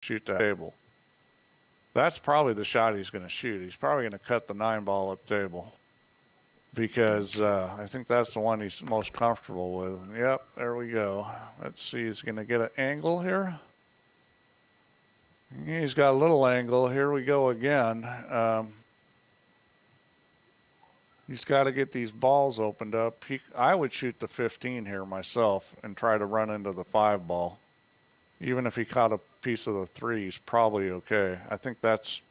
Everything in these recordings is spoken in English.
shoot that table. That's probably the shot he's going to shoot. He's probably going to cut the 9-ball up table because I think that's the one he's most comfortable with. Yep, there we go. Let's see, he's going to get an angle here. He's got a little angle. Here we go again. He's got to get these balls opened up. I would shoot the 15 here myself and try to run into the 5-ball. Even if he caught a piece of the 3, he's probably okay. I think that's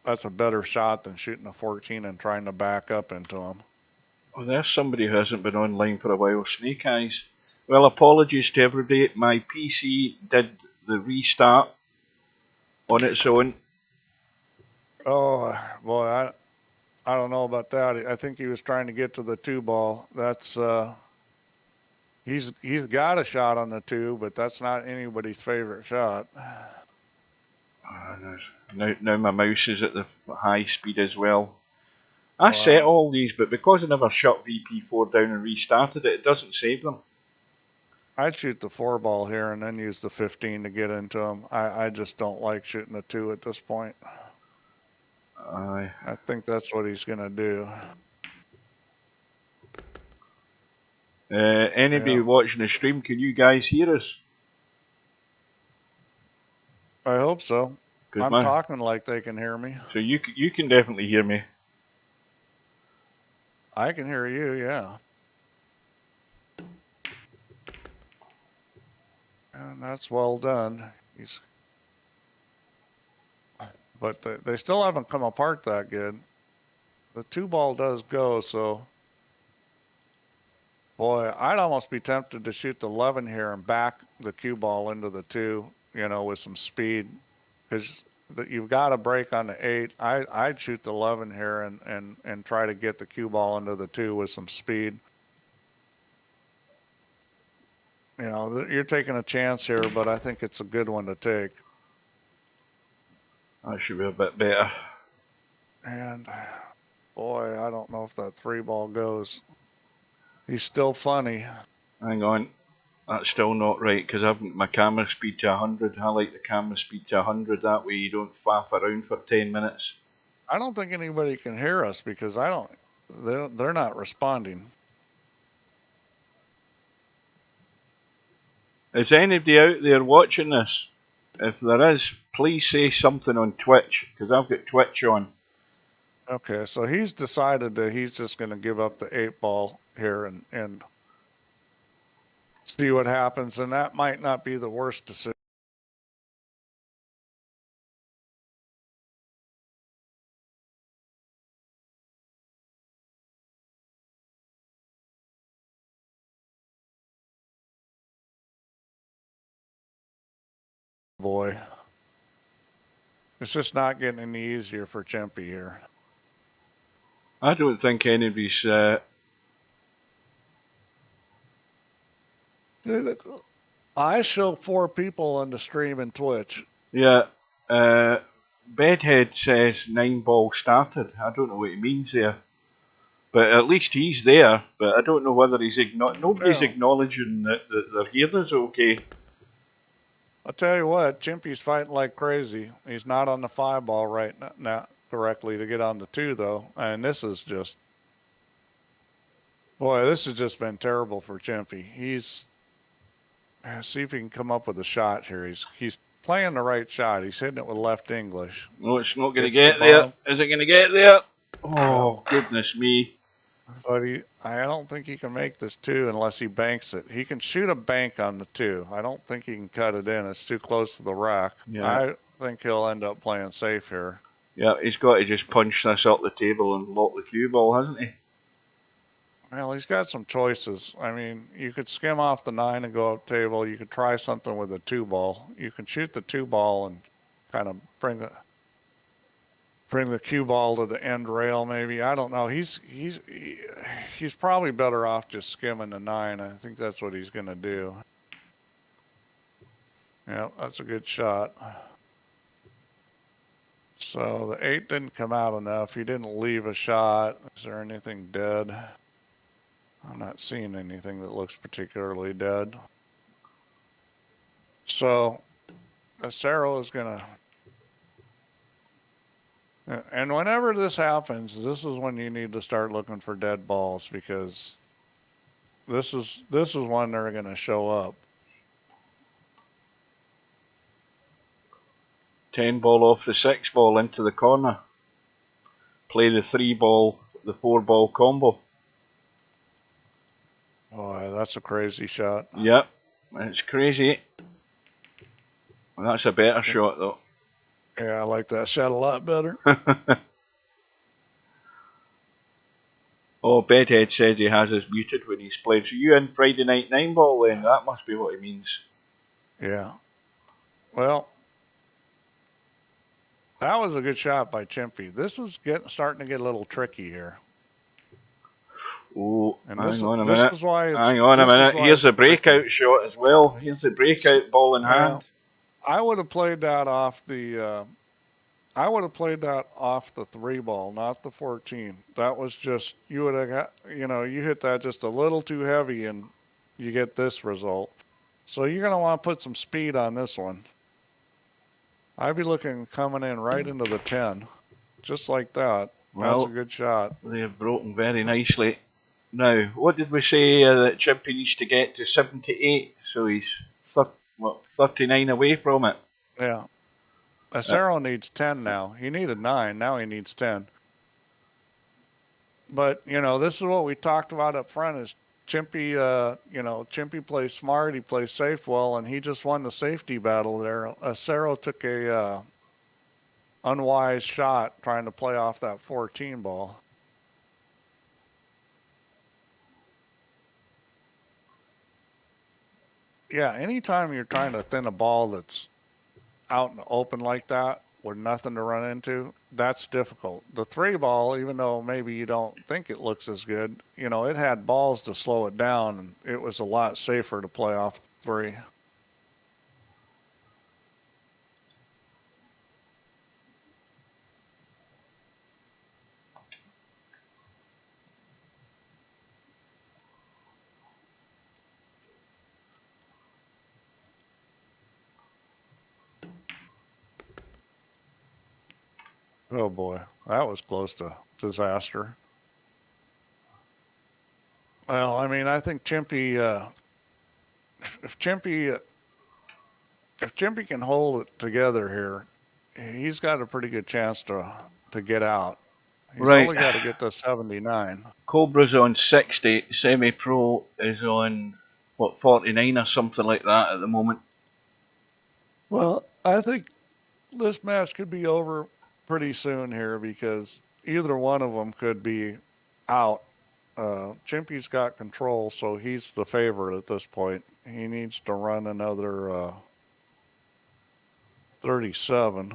a better shot than shooting a 14 and trying to back up into him. Oh, there's somebody who hasn't been online for a while. Snake Eyes. Well, apologies to everybody. My PC did the restart on its own. Oh, boy, I don't know about that. I think he was trying to get to the 2-ball. That's he's got a shot on the 2, but that's not anybody's favorite shot. Now my mouse is at the high speed as well. I set all these, but because I never shut VP4 down and restarted it, it doesn't save them. I'd shoot the 4-ball here and then use the 15 to get into him. I just don't like shooting the 2 at this point. I think that's what he's going to do. Anybody watching the stream, can you guys hear us? I hope so. I'm talking like they can hear me. So you can definitely hear me. I can hear you, yeah. And that's well done. But they still haven't come apart that good. The 2-ball does go, so boy, I'd almost be tempted to shoot the 11 here and back the cue ball into the 2, with some speed, because you've got a break on the 8. I'd shoot the 11 here and try to get the cue ball into the 2 with some speed. You're taking a chance here, but I think it's a good one to take. That should be a bit better. And boy, I don't know if that 3-ball goes. He's still funny. Hang on. That's still not right because I've got my camera speed to 100. I like the camera speed to 100. That way you don't faff around for 10 minutes. I don't think anybody can hear us because they're not responding. Is anybody out there watching this? If there is, please say something on Twitch because I've got Twitch on. Okay, so he's decided that he's just going to give up the 8-ball here and see what happens, and that might not be the worst decision. Boy, it's just not getting any easier for Chimpie here. I don't think anybody's I show 4 people on the stream in Twitch. Yeah. Bedhead says 9-ball started. I don't know what he means there. But at least he's there. But I don't know whether he's nobody's acknowledging that their hearing is okay. I'll tell you what, Chimpie's fighting like crazy. He's not on the 5-ball right now correctly to get on the 2, though. And this is just... Boy, this has just been terrible for Chimpie. See if he can come up with a shot here. He's playing the right shot. He's hitting it with left English. No, it's not going to get there. Is it going to get there? Oh, goodness me. But I don't think he can make this 2 unless he banks it. He can shoot a bank on the 2. I don't think he can cut it in. It's too close to the rack. Yeah. I think he'll end up playing safe here. Yeah, he's got to just punch this up the table and lock the cue ball, hasn't he? Well, he's got some choices. I mean, you could skim off the 9 and go up table. You could try something with a 2-ball. You can shoot the 2-ball and kind of bring the cue ball to the end rail, maybe. I don't know. He's probably better off just skimming the 9. I think that's what he's going to do. Yeah, that's a good shot. So the 8 didn't come out enough. He didn't leave a shot. Is there anything dead? I'm not seeing anything that looks particularly dead. So acero is gonna. And whenever this happens, this is when you need to start looking for dead balls, because this is when they're gonna show up. 10 ball off the 6 ball into the corner. Play the 3 ball, the 4 ball combo. Boy, that's a crazy shot. Yep, it's crazy. That's a better shot though. Yeah, I like that shot a lot better. Oh, Bedhead said he has us muted when he's played. So you in Friday night 9 ball then? That must be what he means. Yeah. Well, that was a good shot by Chimpie. This is starting to get a little tricky here. Oh, and hang on a this minute. Is why it's, hang on a minute. Here's the breakout tricky. shot as well. Here's the breakout ball in hand. I would have played that off the. I would have played that off the 3 ball, not the 14. That was just, you would have got, you hit that just a little too heavy and you get this result. So you're going to want to put some speed on this one. I'd be looking coming in right into the 10, just like that. Well, that's a good shot. They've broken very nicely. Now, what did we say that Chimpie needs to get to 78? So he's 39 away from it. Yeah. Acero needs 10 now. He needed 9. Now he needs 10. But, this is what we talked about up front is Chimpie, Chimpie plays smart. He plays safe well, and he just won the safety battle there. Acero took a unwise shot trying to play off that 14 ball. Yeah, anytime you're trying to thin a ball that's out in the open like that with nothing to run into, that's difficult. The 3 ball, even though maybe you don't think it looks as good, it had balls to slow it down, and it was a lot safer to play off 3. Oh boy, that was close to disaster. Well, I mean, I think Chimpie, if Chimpie can hold it together here, he's got a pretty good chance to get out. He's only got to get to 79. Cobra's on 60. Semipro is on 49 or something like that at the moment. Well, I think this match could be over pretty soon here because either one of them could be out. Chimpie's got control, so he's the favorite at this point. He needs to run another 37.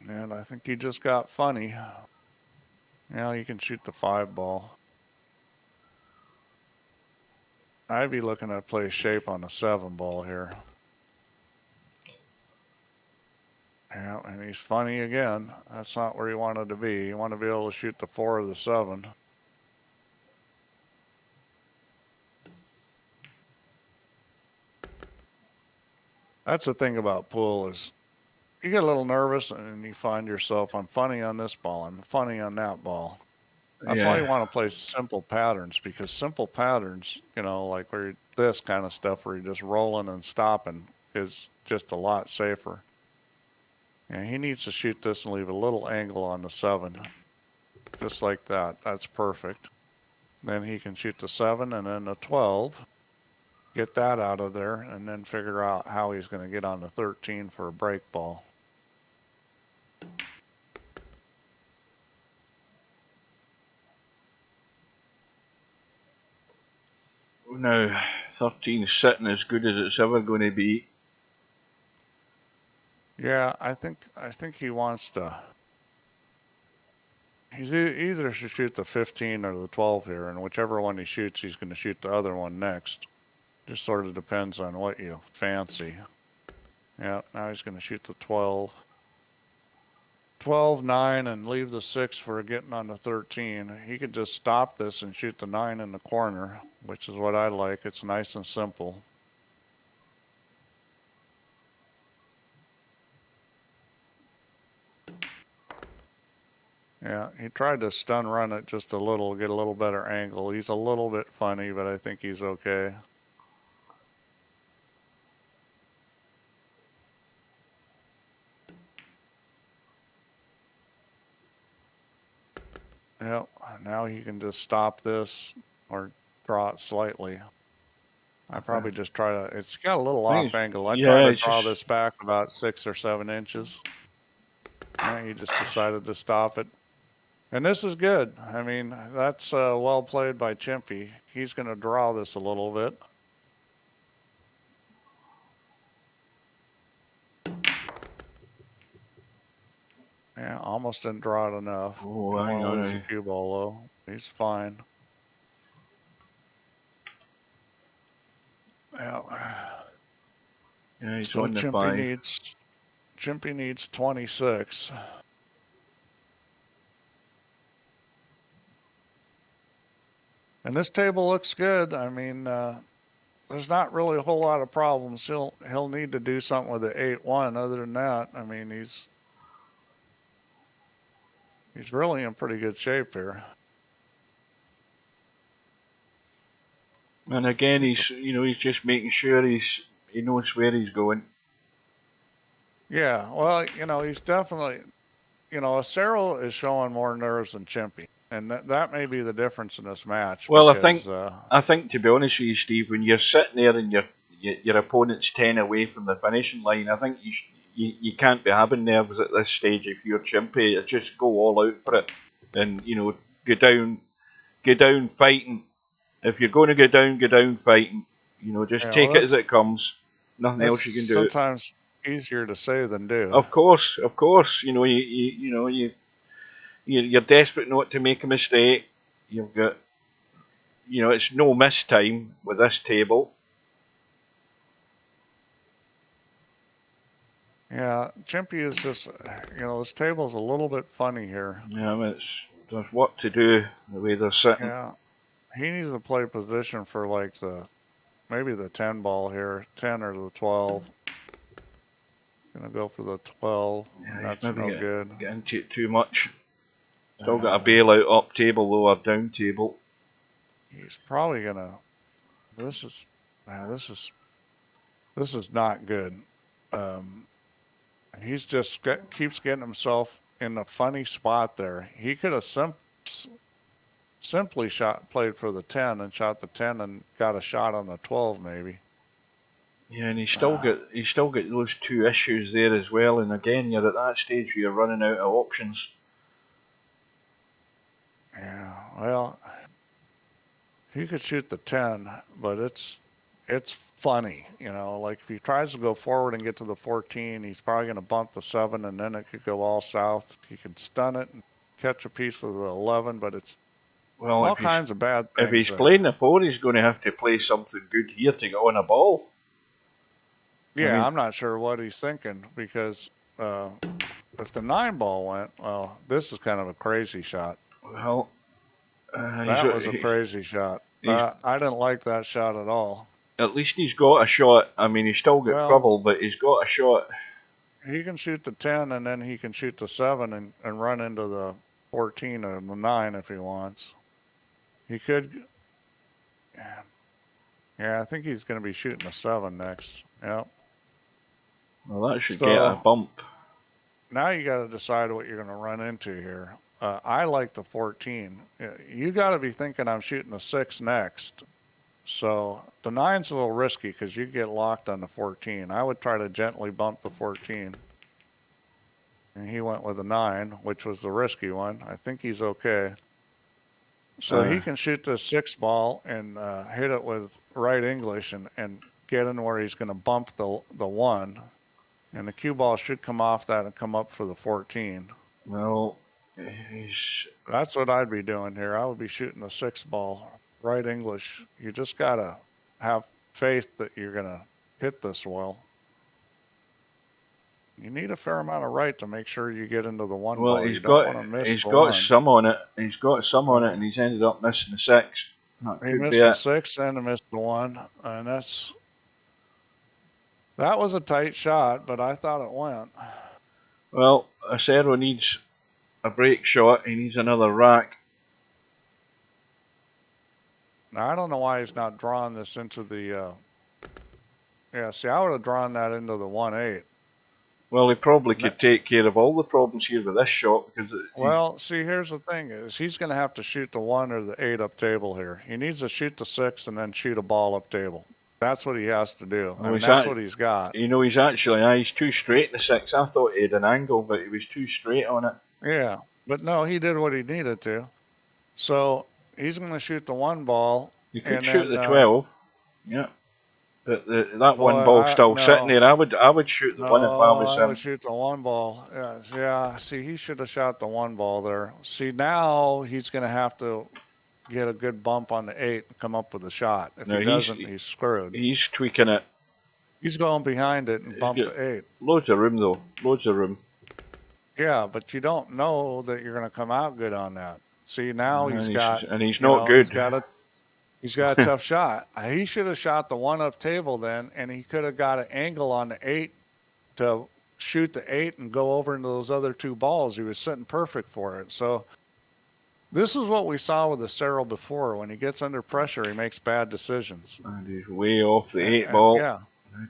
And I think he just got funny. Now you can shoot the 5 ball. I'd be looking to play shape on the 7 ball here. Yeah, and he's funny again. That's not where you wanted to be. You want to be able to shoot the 4 or the 7. That's the thing about pool is you get a little nervous and you find yourself, I'm funny on this ball, I'm funny on that ball. That's why you want to play simple patterns, because simple patterns, like where this kind of stuff where you're just rolling and stopping is just a lot safer. And he needs to shoot this and leave a little angle on the 7. Just like that. That's perfect. Then he can shoot the 7 and then the 12. Get that out of there and then figure out how he's going to get on the 13 for a break ball. Now, 13 is sitting as good as it's ever going to be. Yeah, I think he wants to. He's either should shoot the 15 or the 12 here, and whichever one he shoots, he's going to shoot the other one next. Just sort of depends on what you fancy. Yeah, now he's going to shoot the 12. 12, 9, and leave the 6 for getting on the 13. He could just stop this and shoot the 9 in the corner, which is what I like. It's nice and simple. Yeah, he tried to stun run it just a little, get a little better angle. He's a little bit funny, but I think he's okay. Yep, now he can just stop this or draw it slightly. I probably just try to, it's got a little off angle. I try to draw this back about 6 or 7 inches. Yeah, he just decided to stop it. And this is good. I mean, that's well played by Chimpie. He's going to draw this a little bit. Yeah, almost didn't draw it enough. Oh, I I want to lose know. the cue ball though. He's fine. Yeah. Yeah, he's So on the 5. Chimpie needs 26. And this table looks good. I mean, there's not really a whole lot of problems. He'll need to do something with the 8-1. Other than that, I mean, he's really in pretty good shape here. And again, he's just making sure he knows where he's going. Yeah, well, he's definitely, acero is showing more nerves than Chimpie, and that may be the difference in this match. Well, because, I think to be honest with you, Steve, when you're sitting there and your opponent's 10 away from the finishing line, I think you can't be having nerves at this stage if you're Chimpie. Just go all out for it, and go down fighting. If you're going to go down fighting. Just take it as it comes. Nothing else you can do. Sometimes easier to say than do. Of course. You're desperate not to make a mistake. You've got, it's no miss time with this table. Yeah, Chimpie is just, this table's a little bit funny here. Yeah, there's what to do the way they're sitting. Yeah, he needs to play position for like maybe the 10 ball here, 10 or the 12. Gonna go for the 12. Yeah, that's no good. Get into it too much. Still got a bailout up table though, or down table. He's probably gonna. This is not good. He's just keeps getting himself in a funny spot there. He could have simply played for the 10 and shot the 10 and got a shot on the 12 maybe. Yeah, and he's still got those two issues there as well. And again, you're at that stage where you're running out of options. Yeah, well, he could shoot the 10, but it's funny, like if he tries to go forward and get to the 14, he's probably going to bump the 7 and then it could go all south. He could stun it and catch a piece of the 11, but it's all kinds of bad things. If he's playing the 4, he's going to have to play something good here to get on a ball. Yeah, I'm not sure what he's thinking, because if the 9 ball went, well, this is kind of a crazy shot. Well, that was a crazy shot. I didn't like that shot at all. At least he's got a shot. I mean, he's still got trouble, but he's got a shot. He can shoot the 10, and then he can shoot the 7 and run into the 14 or the 9 if he wants. He could. Yeah, I think he's going to be shooting the 7 next. Yep. Well, that should get a bump. Now you got to decide what you're going to run into here. I like the 14. You got to be thinking I'm shooting the 6 next. So the 9's a little risky because you get locked on the 14. I would try to gently bump the 14. And he went with the 9, which was the risky one. I think he's okay. So he can shoot the 6 ball and hit it with right English and get in where he's going to bump the 1. And the cue ball should come off that and come up for the 14. Well, that's what I'd be doing here. I would be shooting the 6 ball right English. You just got to have faith that you're going to hit this well. You need a fair amount of right to make sure you get into the one Well, ball. You don't want to miss he's the got one. some on it. He's got some on it, and he's ended up missing the 6. That He could be missed the it. 6 and he missed the 1, and that was a tight shot, but I thought it went. Well, Acero needs a break shot. He needs another rack. Now, I don't know why he's not drawing this into the. Yeah, see, I would have drawn that into the 1-8. Well, he probably could take care of all the problems here with this shot because. Well, see, here's the thing: is he's going to have to shoot the 1 or the 8 up table here. He needs to shoot the 6 and then shoot a ball up table. That's what he has to do. Well, I mean, that's what he's got. You know, he's actually he's too straight in the 6. I thought he had an angle, but he was too straight on it. Yeah, but no, he did what he needed to. So he's going to shoot the 1 ball. He could shoot the 12. Yeah. But that boy, 1 ball still sitting there. I would shoot the 1 if I was him. I would shoot the 1 ball. Yeah. See, he should have shot the 1 ball there. See, now he's going to have to get a good bump on the 8 and come up with a shot. If he doesn't, he's screwed. He's tweaking it. He's going behind it and bump the 8. Loads of room, though. Loads of room. Yeah, but you don't know that you're going to come out good on that. See, now he's not good. He's got a tough shot. He should have shot the 1 up table then, and he could have got an angle on the 8 to shoot the 8 and go over into those other 2 balls. He was sitting perfect for it. So this is what we saw with Acero before. When he gets under pressure, he makes bad decisions. And he's way off the 8 ball. Yeah.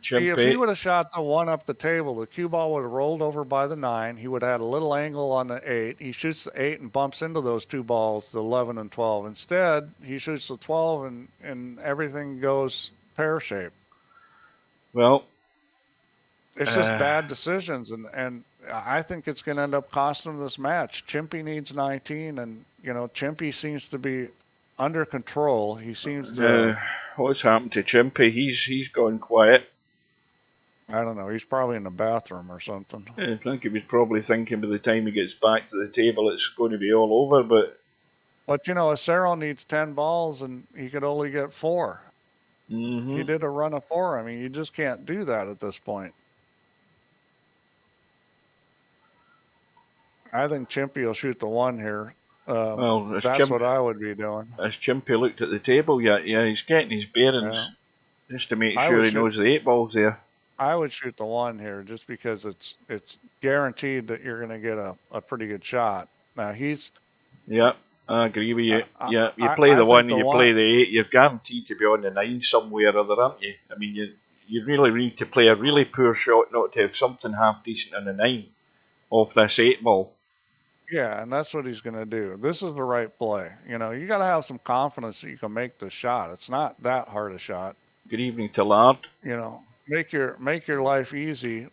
See, if he would have shot the 1 up the table, the cue ball would have rolled over by the 9. He would have had a little angle on the 8. He shoots the 8 and bumps into those 2 balls, the 11 and 12. Instead, he shoots the 12 and everything goes pear-shaped. Well, it's just bad decisions, and I think it's going to end up costing him this match. Chimpie needs 19, and Chimpie seems to be under control. He seems to. What's happened to Chimpie? He's gone quiet. I don't know. He's probably in the bathroom or something. Yeah, I think he was probably thinking by the time he gets back to the table, it's going to be all over. But Acero needs 10 balls, and he could only get 4. Mm-hmm. He did a run of 4. I mean, you just can't do that at this point. I think Chimpie will shoot the 1 here. That's what I would be doing. Has Chimpie looked at the table yet? Yeah, he's getting his bearings just to make sure he knows the 8 ball's there. I would shoot the 1 here just because it's guaranteed that you're going to get a pretty good shot. Now he's. Yeah, I agree with you. You play the 1, you play the 8. You're guaranteed to be on the 9 somewhere or other, aren't you? I mean, you really need to play a really poor shot not to have something half decent on the 9 off this 8 ball. Yeah, and that's what he's going to do. This is the right play. You got to have some confidence that you can make the shot. It's not that hard a shot. Good evening to Lard. Make your life easy.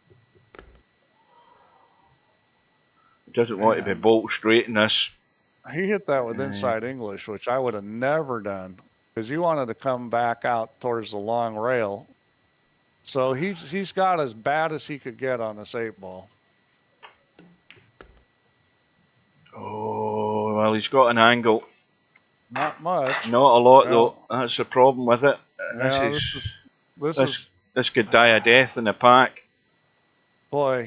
He doesn't want to be bolt straight in this. He hit that with inside English, which I would have never done because you wanted to come back out towards the long rail. So he's got as bad as he could get on this 8 ball. Oh, well, he's got an angle. Not much. Not a lot, though. That's the problem with it. This could die a death in the pack. Boy,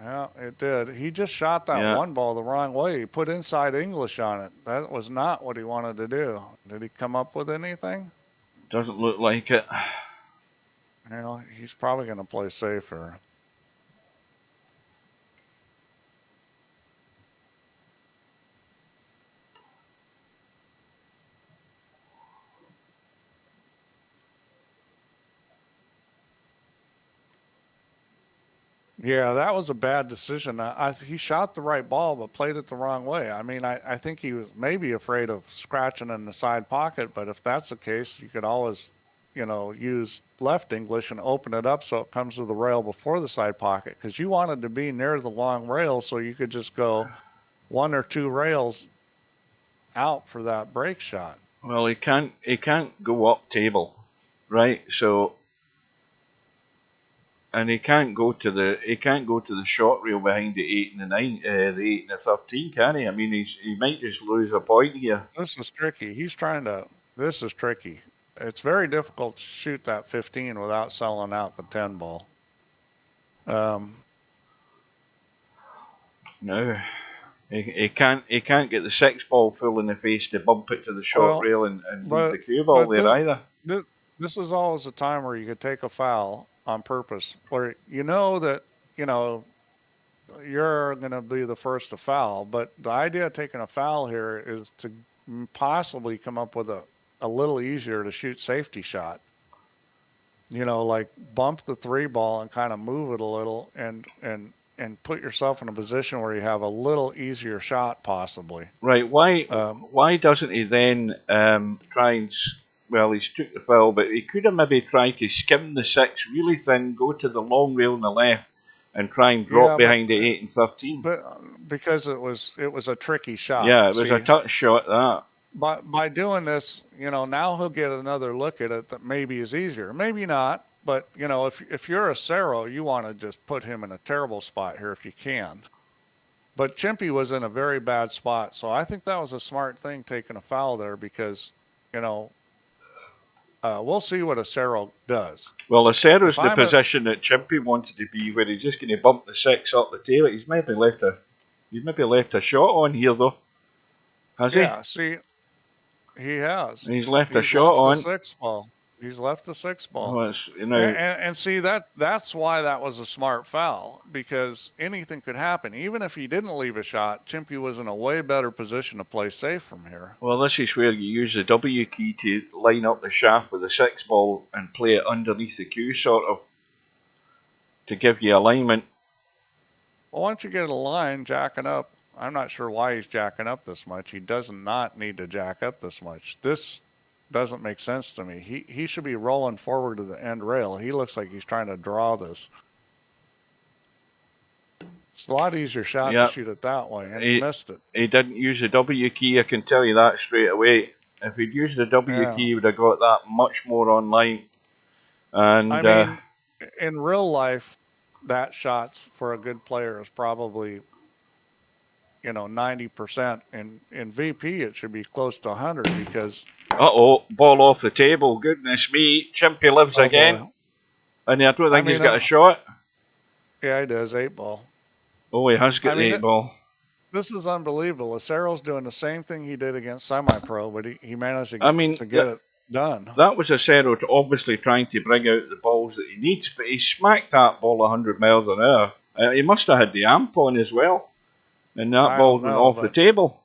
yeah, it did. He just shot that 1 ball the wrong way. He put inside English on it. That was not what he wanted to do. Did he come up with anything? Doesn't look like it. He's probably going to play safer. Yeah, that was a bad decision. He shot the right ball, but played it the wrong way. I mean, I think he was maybe afraid of scratching in the side pocket, but if that's the case, you could always, use left English and open it up so it comes to the rail before the side pocket, because you wanted to be near the long rail so you could just go 1 or 2 rails out for that break shot. Well, he can't go up table, right? So. And he can't go to the short rail behind the 8 and the 9, the 8 and the 13, can he? I mean, he might just lose a point here. This is tricky. This is tricky. It's very difficult to shoot that 15 without selling out the 10 ball. No, he can't get the 6-ball full in the face to bump it to the short Well, rail and leave the but cue ball there either. this is always a time where you could take a foul on purpose, where you know that you're going to be the first to foul. But the idea of taking a foul here is to possibly come up with a little easier to shoot safety shot. Like bump the 3-ball and kind of move it a little and put yourself in a position where you have a little easier shot possibly. Right. Why doesn't he then try and... Well, he's took the foul, but he could have maybe tried to skim the 6 really thin, go to the long rail on the left, and try and drop behind the 8 and 13. But because it was a tricky shot. Yeah, it was a touch shot, that. By doing this, now he'll get another look at it that maybe is easier. Maybe not, but, if you're a acero, you want to just put him in a terrible spot here if you can. But Chimpie was in a very bad spot, so I think that was a smart thing taking a foul there because, we'll see what acero does. Well, acero's in the position that Chimpie wanted to be, where he's just going to bump the 6 up the tail. He's maybe left a shot on here though, has he? Yeah, see, he has. He's left a shot on. 6-ball. He's left the 6-ball. Well, and see that's why that was a smart foul, because anything could happen. Even if he didn't leave a shot, Chimpie was in a way better position to play safe from here. Well, this is where you use the W key to line up the shaft with the 6-ball and play it underneath the cue, sort of, to give you alignment. Well, once you get a line jacking up, I'm not sure why he's jacking up this much. He does not need to jack up this much. This doesn't make sense to me. He should be rolling forward to the end rail. He looks like he's trying to draw this. It's a lot easier shot to shoot it that way, and he missed it. He didn't use the W key, I can tell you that straight away. If he'd used the W key, he would have got that much more online. And I mean, in real life, that shot's for a good player is probably 90%. In VP, it should be close to 100 because... Uh-oh, ball off the table. Goodness me. Chimpie lives again. Boy. And I don't think he's got a shot. Yeah, he does. 8-ball. Oh, he has got the 8-ball. This is unbelievable. Acero's doing the same thing he did against Semipro, but he managed to get it done. That was Acero obviously trying to bring out the balls that he needs, but he smacked that ball 100 miles an hour. He must have had the amp on as well. And that ball went off the table.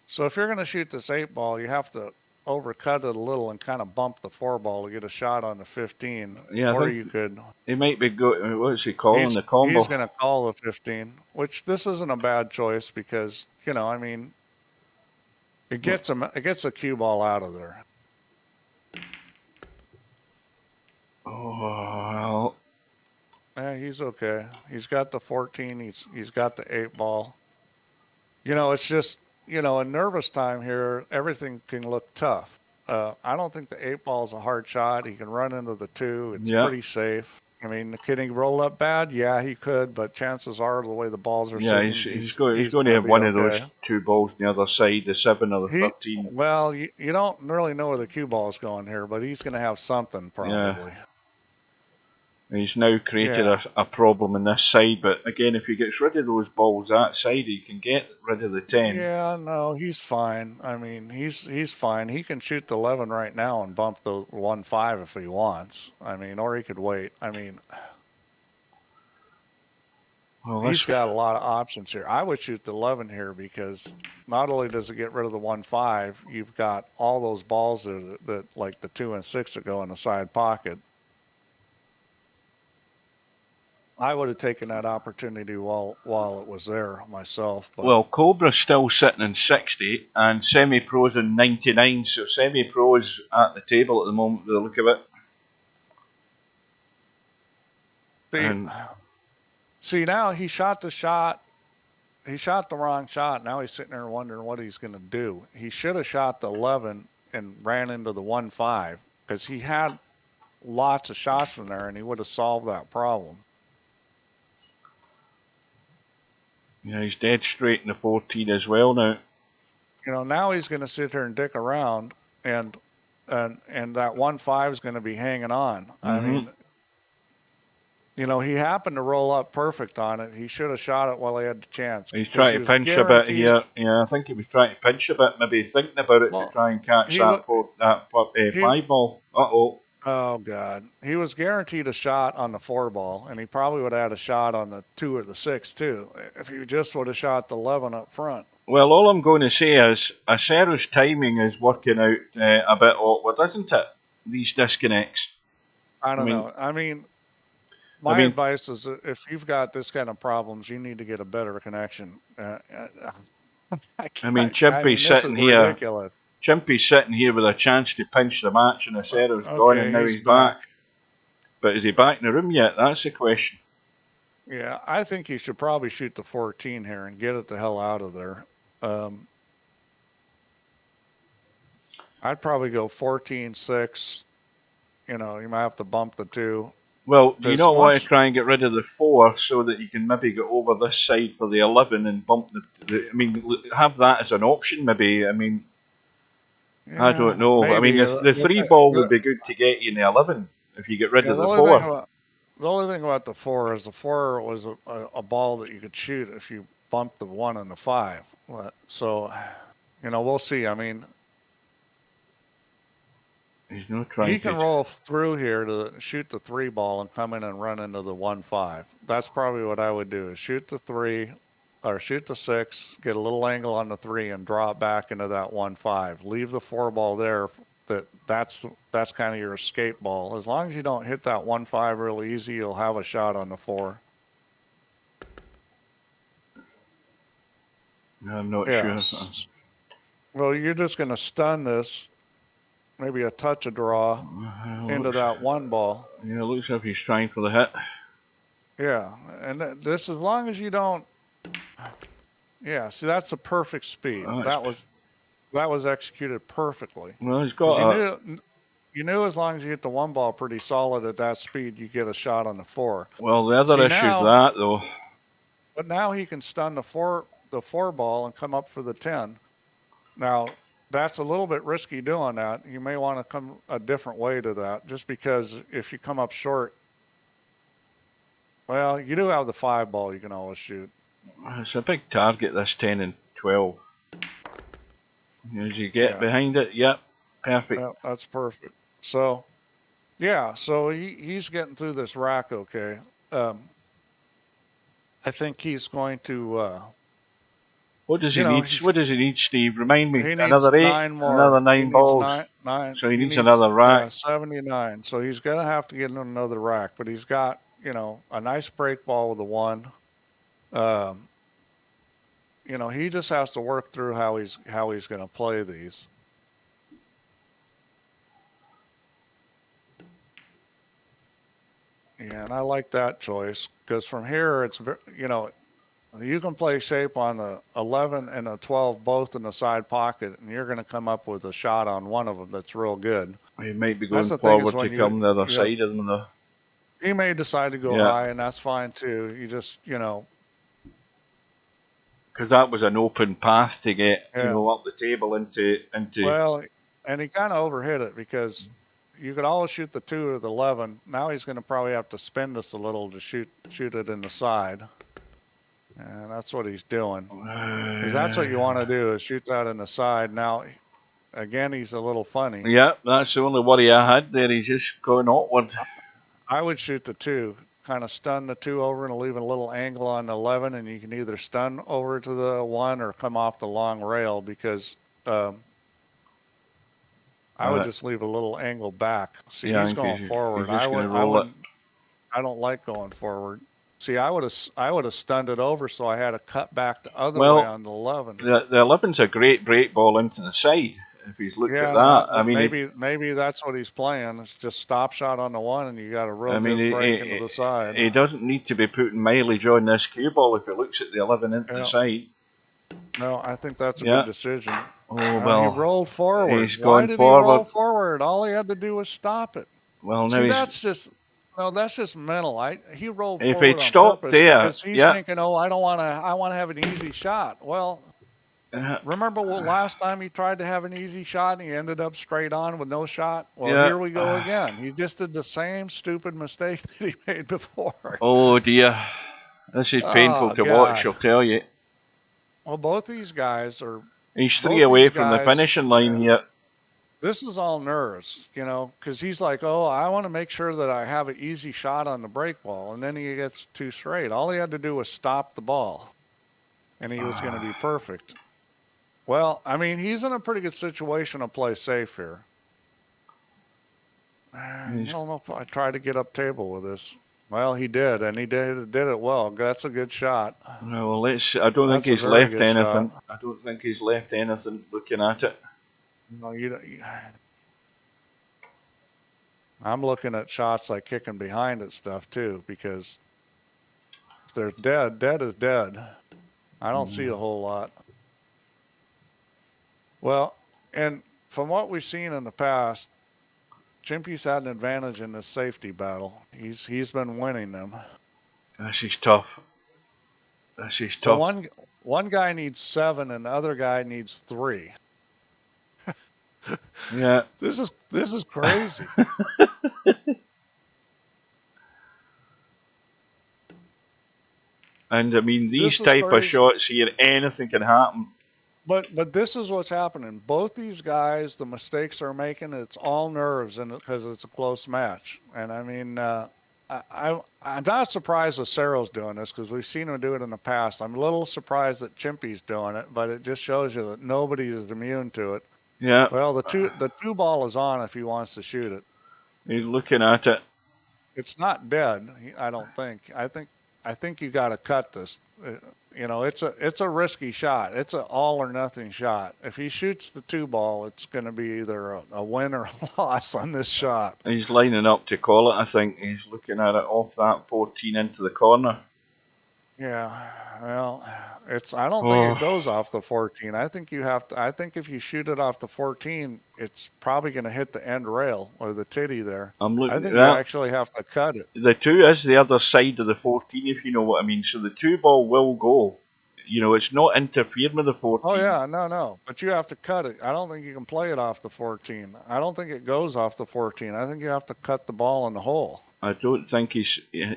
So if you're going to shoot this 8-ball, you have to overcut it a little and kind of bump the 4-ball to get a shot on the 15. Yeah, or you could... He might be good. What is he calling the combo? He's going to call the 15, which this isn't a bad choice because, I mean, it gets a cue ball out of there. Oh, well... Yeah, he's okay. He's got the 14. He's got the 8-ball. It's just, in nervous time here, everything can look tough. I don't think the 8-ball is a hard shot. He can run into the 2. It's pretty safe. I mean, can he roll up bad? Yeah, he could, but chances are the way the balls are sitting, he's going to have one of those 2 balls on the other side, the 7 or the 13. Well, you don't really know where the cue ball is going here, but he's going to have something probably. Yeah. He's now created a problem in this side, but again, if he gets rid of those balls that side, he can get rid of the 10. Yeah, no, he's fine. I mean, he's fine. He can shoot the 11 right now and bump the 1-5 if he wants. I mean, or he could wait. I mean, he's got a lot of options here. I would shoot the 11 here because not only does it get rid of the 1-5, you've got all those balls that like the 2 and 6 that go in the side pocket. I would have taken that opportunity while it was there myself. But. Well, Cobra's still sitting in 60 and Semi-Pro's in 99, so Semi-Pro's at the table at the moment with the look of it. See, now he shot the shot. He shot the wrong shot. Now he's sitting there wondering what he's going to do. He should have shot the 11 and ran into the 1-5 because he had lots of shots from there and he would have solved that problem. Yeah, he's dead straight in the 14 as well now. Now he's going to sit here and dick around, and that 1-5 is going to be hanging on. I mean, You know, he happened to roll up perfect on it. He should have shot it while he had the chance. He's 'cause trying he to was pinch a bit guaranteed. here. Yeah, I think he was trying to pinch a bit, maybe thinking about it to Well, try and catch he that he 5 ball. Uh-oh. oh god, he was guaranteed a shot on the 4 ball, and he probably would have had a shot on the 2 or the 6 too if he just would have shot the 11 up front. Well, all I'm going to say is Acero's timing is working out a bit awkward, isn't it? These disconnects. I don't mean- know. I mean, my advice is that if you've got this kind of problems, you need to get a better connection. Chimpie's sitting here. Ridiculous. Chimpie's sitting here with a chance to pinch the match, and Acero's gone, and now he's back. But is he back in the room yet? That's the question. Yeah, I think you should probably shoot the 14 here and get it the hell out of there. I'd probably go 14-6. You know, you might have to bump the 2. Well, you don't want to try and get rid of the 4 so that you can maybe get over this side for the 11 and bump the I mean, have that as an option, maybe. I mean, yeah, I don't know. Maybe. I mean, the 3 ball would be good to get you in the 11 if you get rid of the 4. The only thing about the 4 is the 4 was a ball that you could shoot if you bumped the 1 and the 5. So, you know, we'll see. I mean, he's no trying. He can roll through here to shoot the 3 ball and come in and run into the 1-5. That's probably what I would do: is shoot the 3 or shoot the 6, get a little angle on the 3, and drop back into that 1-5. Leave the 4 ball there. That's kind of your escape ball. As long as you don't hit that 1-5 really easy, you'll have a shot on the 4. I'm not sure. Well, you're just going to stun this, maybe a touch of draw into that 1 ball. Yeah, it looks like he's trying for the hit. Yeah, and this, as long as you don't. Yeah, see, that's the perfect speed. That was executed perfectly. Well, he's got. You knew as long as you hit the 1 ball pretty solid at that speed, you get a shot on the 4. Well, the other issue is that though. But now he can stun the 4 ball and come up for the 10. Now, that's a little bit risky doing that. You may want to come a different way to that, just because if you come up short, well, you do have the 5 ball you can always shoot. It's a big target, this 10 and 12. As you get behind it, yep, perfect. Yep, that's perfect. So, yeah, so he's getting through this rack okay. I think he's going to... what does he need? What does he need, Steve? Remind me. He needs another 8, 9 more. Another 9 balls. So he needs another rack. 79. So he's going to have to get another rack, but he's got, you know, a nice break ball with a 1. You know, he just has to work through how he's going to play these. Yeah, and I like that choice, because from here it's, you know, you can play shape on the 11 and the 12 both in the side pocket, and you're going to come up with a shot on one of them that's real good. He might be going forward to come the other side of them though. He may decide to go high, and that's fine too. You just, you know. Because that was an open path to get, you know, up the table into. Well, and he kind of overhit it, because you could always shoot the 2 or the 11. Now he's going to probably have to spin this a little to shoot it in the side. And that's what he's doing. Because that's what you want to do, is shoot that in the side. Now, again, he's a little funny. Yeah, that's the only worry I had there. He's just going outward. I would shoot the 2. Kind of stun the 2 over and leave a little angle on the 11, and you can either stun over to the 1 or come off the long rail, because I would just leave a little angle back. See, he's going forward. I don't like going forward. See, I would have stunned it over, so I had to cut back the other way on the 11. The 11's a great break ball into the side. If he's looked at that, I mean, maybe that's what he's playing. It's just stop shot on the 1, and you got a real good break into the side. He doesn't need to be putting mileage on this cue ball if he looks at the 11 into the side. No, I think that's a good decision. Oh well, he rolled forward. He's Why gone did forward. he roll forward? All he had to do was stop it. Well, now that's just mental. He rolled forward. If he'd stopped there, because he's thinking, oh, I want to have an easy shot. Well, Remember what last time he tried to have an easy shot and he ended up straight on with no shot? Well, Yeah. here we go again. He just did the same stupid mistake that he made before. Oh dear. This is painful Oh, to watch, God. I'll tell you. Well, both these guys are, He's 3 both away these from the guys, finishing line here. this is all nerves, you know, because he's like, oh, I want to make sure that I have an easy shot on the break ball. And then he gets too straight. All he had to do was stop the ball, and he was going to be perfect. Well, I mean, he's in a pretty good situation to play safe here. I don't know if I try to get up table with this. Well, he did, and he did it well. That's a good shot. Well, let's. I don't think That's a he's very left good anything. shot. I don't think he's left anything looking at it. No, you don't. I'm looking at shots like kicking behind at stuff too, because if they're dead, dead is dead. I don't see a whole lot. Well, and from what we've seen in the past, Chimpie's had an advantage in this safety battle. He's been winning them. This is tough. This is So tough. one guy needs 7 and the other guy needs 3. Yeah. This is crazy. And I mean, these type of shots here, anything can happen. But this is what's happening. Both these guys, the mistakes they're making, it's all nerves, and because it's a close match. And I mean, I'm not surprised acero's doing this because we've seen him do it in the past. I'm a little surprised that Chimpie's doing it, but it just shows you that nobody is immune to it. Yeah. Well, the two ball is on if he wants to shoot it. He's looking at it. It's not dead. I don't think. I think you got to cut this. You know, it's a risky shot. It's an all or nothing shot. If he shoots the 2 ball, it's going to be either a win or a loss on this shot. He's lining up to call it. I think he's looking at it off that 14 into the corner. Yeah. Well, I don't think it goes off the 14. I think you have to. I think if you shoot it off the 14, it's probably going to hit the end rail or the titty there. I think you actually have to cut it. The 2 is the other side of the 14, if you know what I mean. So the 2 ball will go. You know, it's not interfering with the 14. Oh yeah, no. But you have to cut it. I don't think you can play it off the 14. I don't think it goes off the 14. I think you have to cut the ball in the hole. I don't think he's. I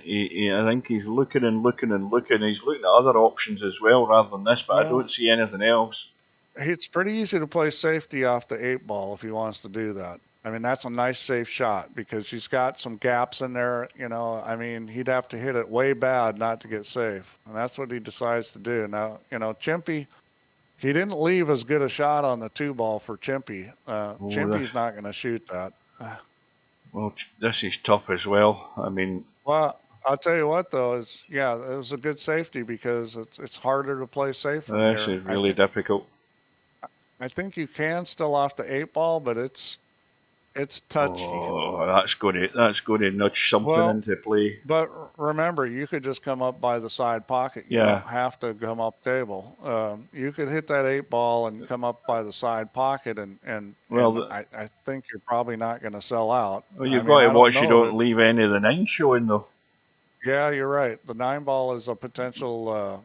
think he's looking and looking and looking. He's looking at other options as well rather than this, but I don't see anything else. It's pretty easy to play safety off the 8 ball if he wants to do that. I mean, that's a nice safe shot because he's got some gaps in there. You know, I mean, he'd have to hit it way bad not to get safe, and that's what he decides to do. Now, you know, Chimpie, he didn't leave as good a shot on the 2 ball for Chimpie. Chimpie's not going to shoot that. Well, this is tough as well. I mean, well, I'll tell you what though is it was a good safety because it's harder to play safe from here. This is really difficult. I think you can still off the 8 ball, but it's touchy. Oh, that's going to nudge something into play. But remember, you could just come up by the side pocket. You don't have to come up table. You could hit that 8 ball and come up by the side pocket, and I think you're probably not going to sell out. Well, you've got to watch you don't leave any of the 9 showing though. Yeah, you're right. The 9 ball is a potential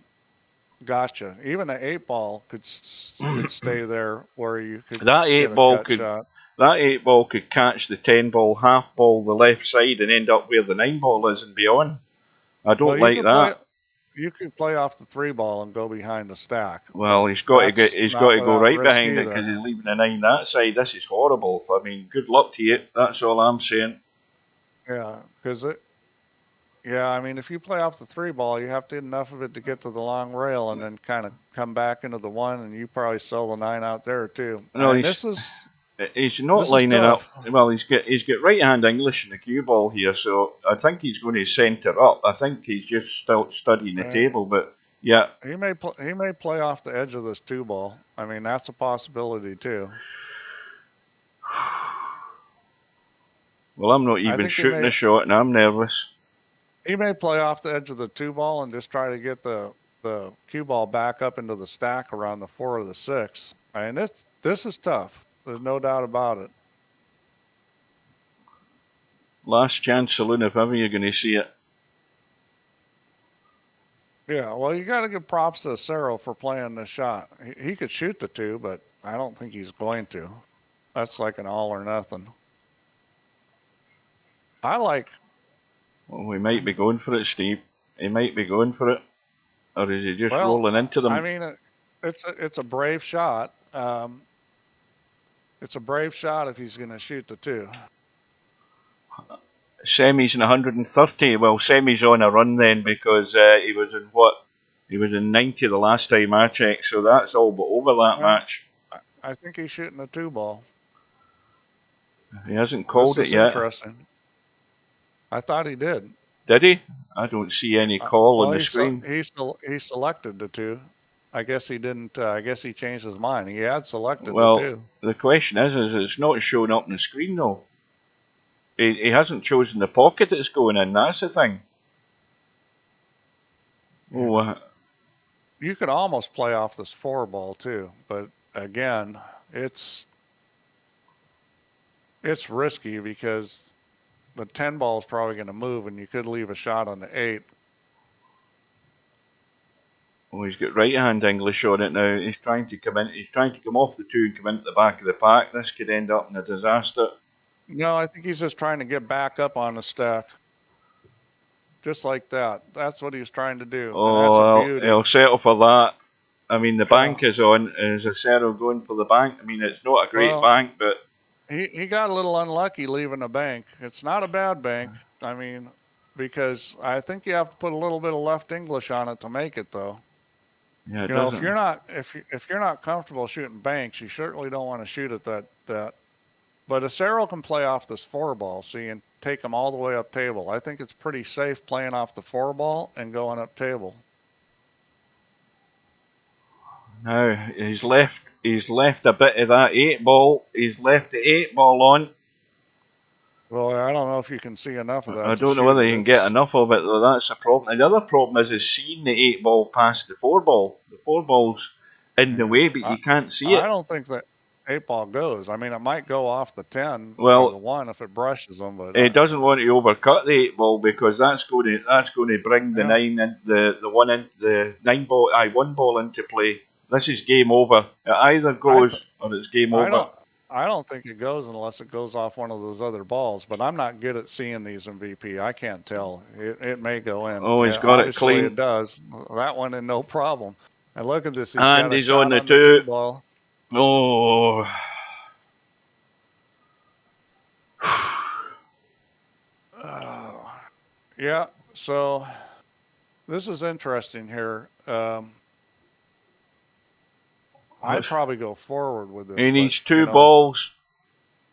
gotcha. Even the 8 ball could stay there where you could. That 8 ball could. Shot. That 8 ball could catch the 10 ball, half ball, the left side, and end up where the 9 ball is and beyond. I don't like that. You could play off the 3 ball and go behind the stack. Well, he's got to go right behind it because he's leaving the 9 that side. This is horrible. I mean, good luck to you. That's all I'm saying. Yeah, because I mean, if you play off the 3 ball, you have to hit enough of it to get to the long rail and then kind of come back into the 1, and you probably sell the 9 out there too. No, he's not lining up. Well, he's got right hand English in the cue ball here, so I think he's going to centre up. I think he's just still studying the table, but yeah, he may play off the edge of this 2 ball. I mean, that's a possibility too. Well, I'm not even shooting a shot, and I'm nervous. He may play off the edge of the 2 ball and just try to get the cue ball back up into the stack around the 4 or the 6. I mean, this is tough. There's no doubt about it. Last chance saloon, if ever you're going to see it. Yeah, well, you got to give props to Acero for playing this shot. He could shoot the 2, but I don't think he's going to. That's like an all or nothing. I like. Well, we might be going for it, Steve. He might be going for it, or is he just Well, rolling into I them? mean, it's a brave shot. It's a brave shot if he's going to shoot the 2. Semi's in 130. Well, Semi's on a run then because he was in what? He was in 90 the last time I checked, so that's all but over that Well, match. I think he's shooting a 2 ball. He hasn't This called it is yet. interesting. I thought he did. Did he? I don't see any call on Well, the screen. he selected the 2. I guess he didn't. I guess he changed his mind. He had selected the Well, 2. the question is it's not showing up on the screen though. He hasn't chosen the pocket it's going in. That's the thing. Yeah. Oh, You could almost play off this 4 ball too, but again, it's risky because the 10 ball is probably going to move, and you could leave a shot on the 8. oh, he's got right hand English on it now. He's trying to come in. He's trying to come off the 2 and come into the back of the pack. This could end up in a disaster. No, I think he's just trying to get back up on the stack. Just like that. That's what he's trying to do. Oh, and that's a beauty. he'll settle for that. I mean, the bank is on. Is Acero going for the bank? I mean, it's not a great bank, but he got a little unlucky leaving the bank. It's not a bad bank. I mean, because I think you have to put a little bit of left English on it to make it, though. yeah, it If doesn't. you're not comfortable shooting banks, you certainly don't want to shoot at that. But Acero can play off this 4 ball, see, and take him all the way up table. I think it's pretty safe playing off the 4 ball and going up table. Now he's left a bit of that 8 ball. He's left the 8 ball on. Well, I don't know if you can see enough of that. I don't know whether you can get enough of it though. That's a problem. And the other problem is seeing the 8 ball past the 4 ball. The 4 ball's in the way, but you can't see it. I don't think that 8 ball goes. I mean, it might go off the 10 well, or the 1 if it brushes them, but it doesn't want to overcut the 8 ball because that's going to bring the 9 and the 1 in the 9 ball 1 ball into play. This is game over. It either goes or it's game over. I don't think it goes unless it goes off one of those other balls, but I'm not good at seeing these in VP. I can't tell. It may go in. Oh, he's got it clean. It does. That one in no problem. And look at this. And he's on the 2 ball. Oh. Yeah, so this is interesting here. I'd probably go forward with this. He needs 2 balls.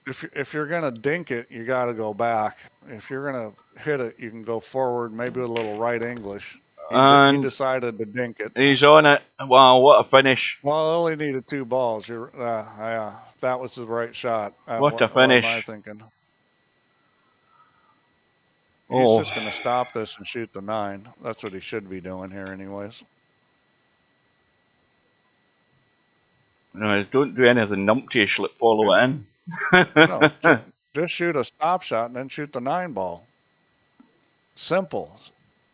If you're gonna dink it, you got to go back. If you're gonna hit it, you can go forward, maybe with a little right English. He decided to dink it. He's on it. Wow, what a finish! Well, I only needed 2 balls. That was the right shot. What a finish! What am I thinking? He's just going to stop this and shoot the 9. That's what he should be doing here, anyways. No, don't do anything numpty, slip follow it in. No, just shoot a stop shot and then shoot the 9 ball. Simple.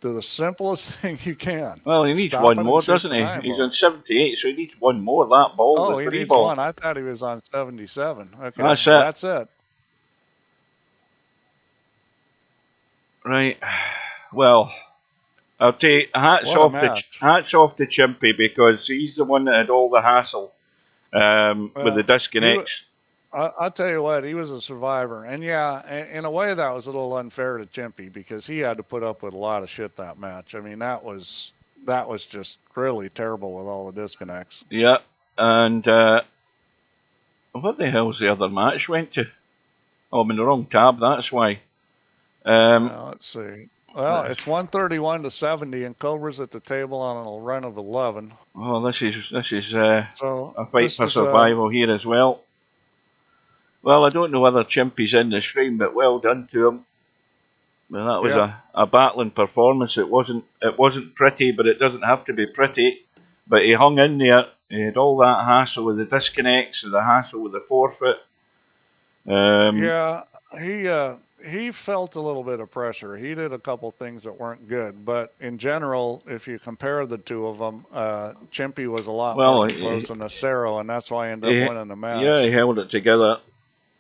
Do the simplest thing you can. Well, he needs 1 more, doesn't he? He's on 78, so he needs 1 more. That ball, the 3 ball. 1. I thought he was on 77. Okay, that's it. Right. Well, I'll take hats off to Chimpie because he's the one that had all the hassle with the disconnects. I'll tell you what, he was a survivor. And yeah, in a way that was a little unfair to Chimpie because he had to put up with a lot of shit that match. I mean, that was just really terrible with all the disconnects. Yeah, and what the hell's the other match went to? Oh, I'm in the wrong tab, that's why. Let's see. Well, it's 131 to 70, and Cobra's at the table on a run of 11. Oh, this is a fight for survival here as well. Well, I don't know whether Chimpie's in the stream, but well done to him. Well, that was a battling performance. It wasn't pretty, but it doesn't have to be pretty. But he hung in there. He had all that hassle with the disconnects and the hassle with the forfeit. he felt a little bit of pressure. He did a couple things that weren't good, but in general, if you compare the two of them, Chimpie was a lot more Well, composed than acero, and that's why I ended up he, winning the yeah, he match. held it together.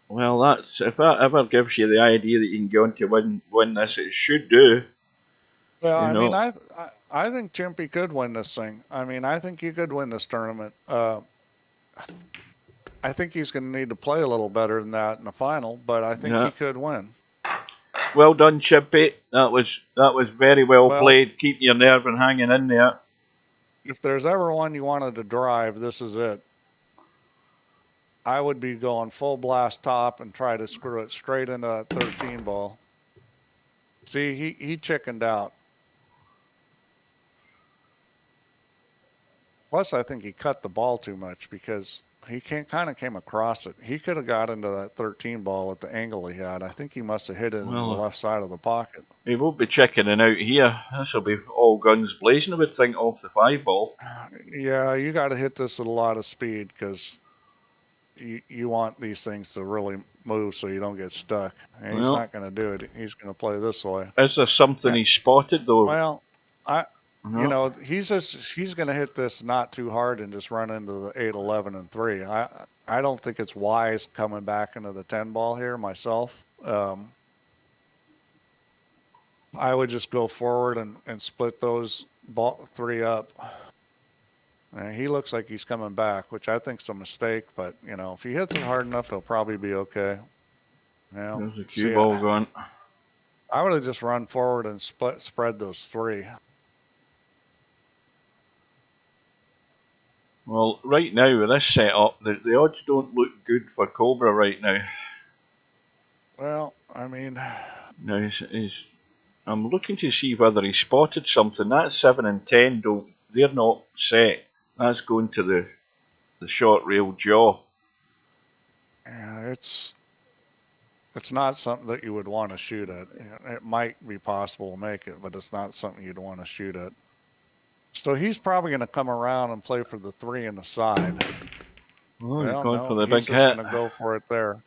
Well, that's if that ever gives you the idea that you can go on to win this, it should do. Well, You I mean, know. I think Chimpie could win this thing. I mean, I think he could win this tournament. I think he's going to need to play a little better than that in the final, but I think Yeah. he could win. Well done, Chimpie. That was very well Well, played. Keeping your nerve and hanging in there. if there's ever one you wanted to drive, this is it. I would be going full blast top and try to screw it straight into that 13 ball. See, he chickened out. Plus, I think he cut the ball too much because he kind of came across it. He could have got into that 13 ball at the angle he had. I think he must have hit it in the left side of the pocket. He won't be checking out here. This will be all guns blazing, I would think, off the 5 ball. Yeah, you got to hit this with a lot of speed because you want these things to really move so you don't get stuck. And he's not going to do it. He's going to play this way. Is there something he spotted though? Well, you know, he's going to hit this not too hard and just run into the 8, 11, and 3. I don't think it's wise coming back into the 10 ball here myself. I would just go forward and split those 3 up. And he looks like he's coming back, which I think's a mistake. But you know, if he hits it hard enough, he'll probably be okay. Yeah. There's a cue ball going. I would have just run forward and spread those 3. Well, right now with this setup, the odds don't look good for Cobra right now. Well, I mean, now I'm looking to see whether he spotted something. That 7 and 10 they're not set. That's going to the short rail jaw. Yeah, it's not something that you would want to shoot at. It might be possible to make it, but it's not something you'd want to shoot at. So he's probably going to come around and play for the 3 in the side. Oh, well, going no, for the he's big just hit. going to go for it there.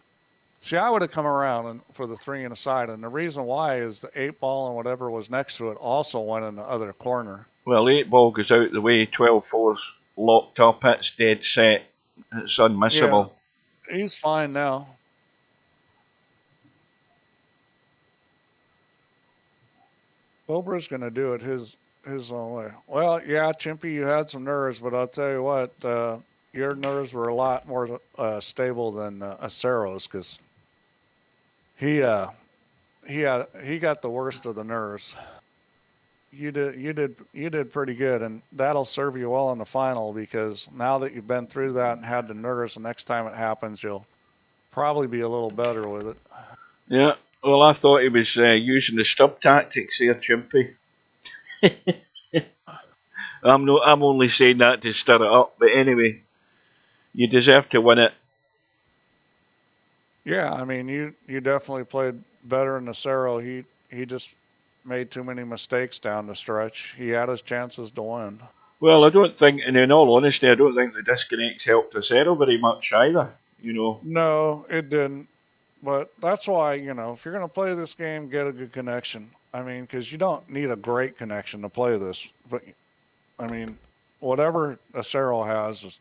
See, I would have come around for the 3 in the side, and the reason why is the 8 ball and whatever was next to it also went in the other corner. Well, 8 ball goes out the way, 12-4's locked up, it's dead set, it's unmissable. Yeah, he's fine now. Cobra's going to do it his own way. Well, yeah, Chimpie, you had some nerves, but I'll tell you what, your nerves were a lot more stable than Acero's because he got the worst of the nerves. You did pretty good, and that'll serve you well in the final because now that you've been through that and had the nerves, the next time it happens, you'll probably be a little better with it. Yeah, well, I thought he was using the stub tactics here, Chimpie. I'm only saying that to stir it up, but anyway, you deserve to win it. Yeah, I mean, you definitely played better in the acero. He just made too many mistakes down the stretch. He had his chances to win. Well, I don't think, and in all honesty, I don't think the disconnects helped acero very much either, you know. No, it didn't. But that's why, you know, if you're going to play this game, get a good connection. I mean, because you don't need a great connection to play this. But, I mean, whatever acero has is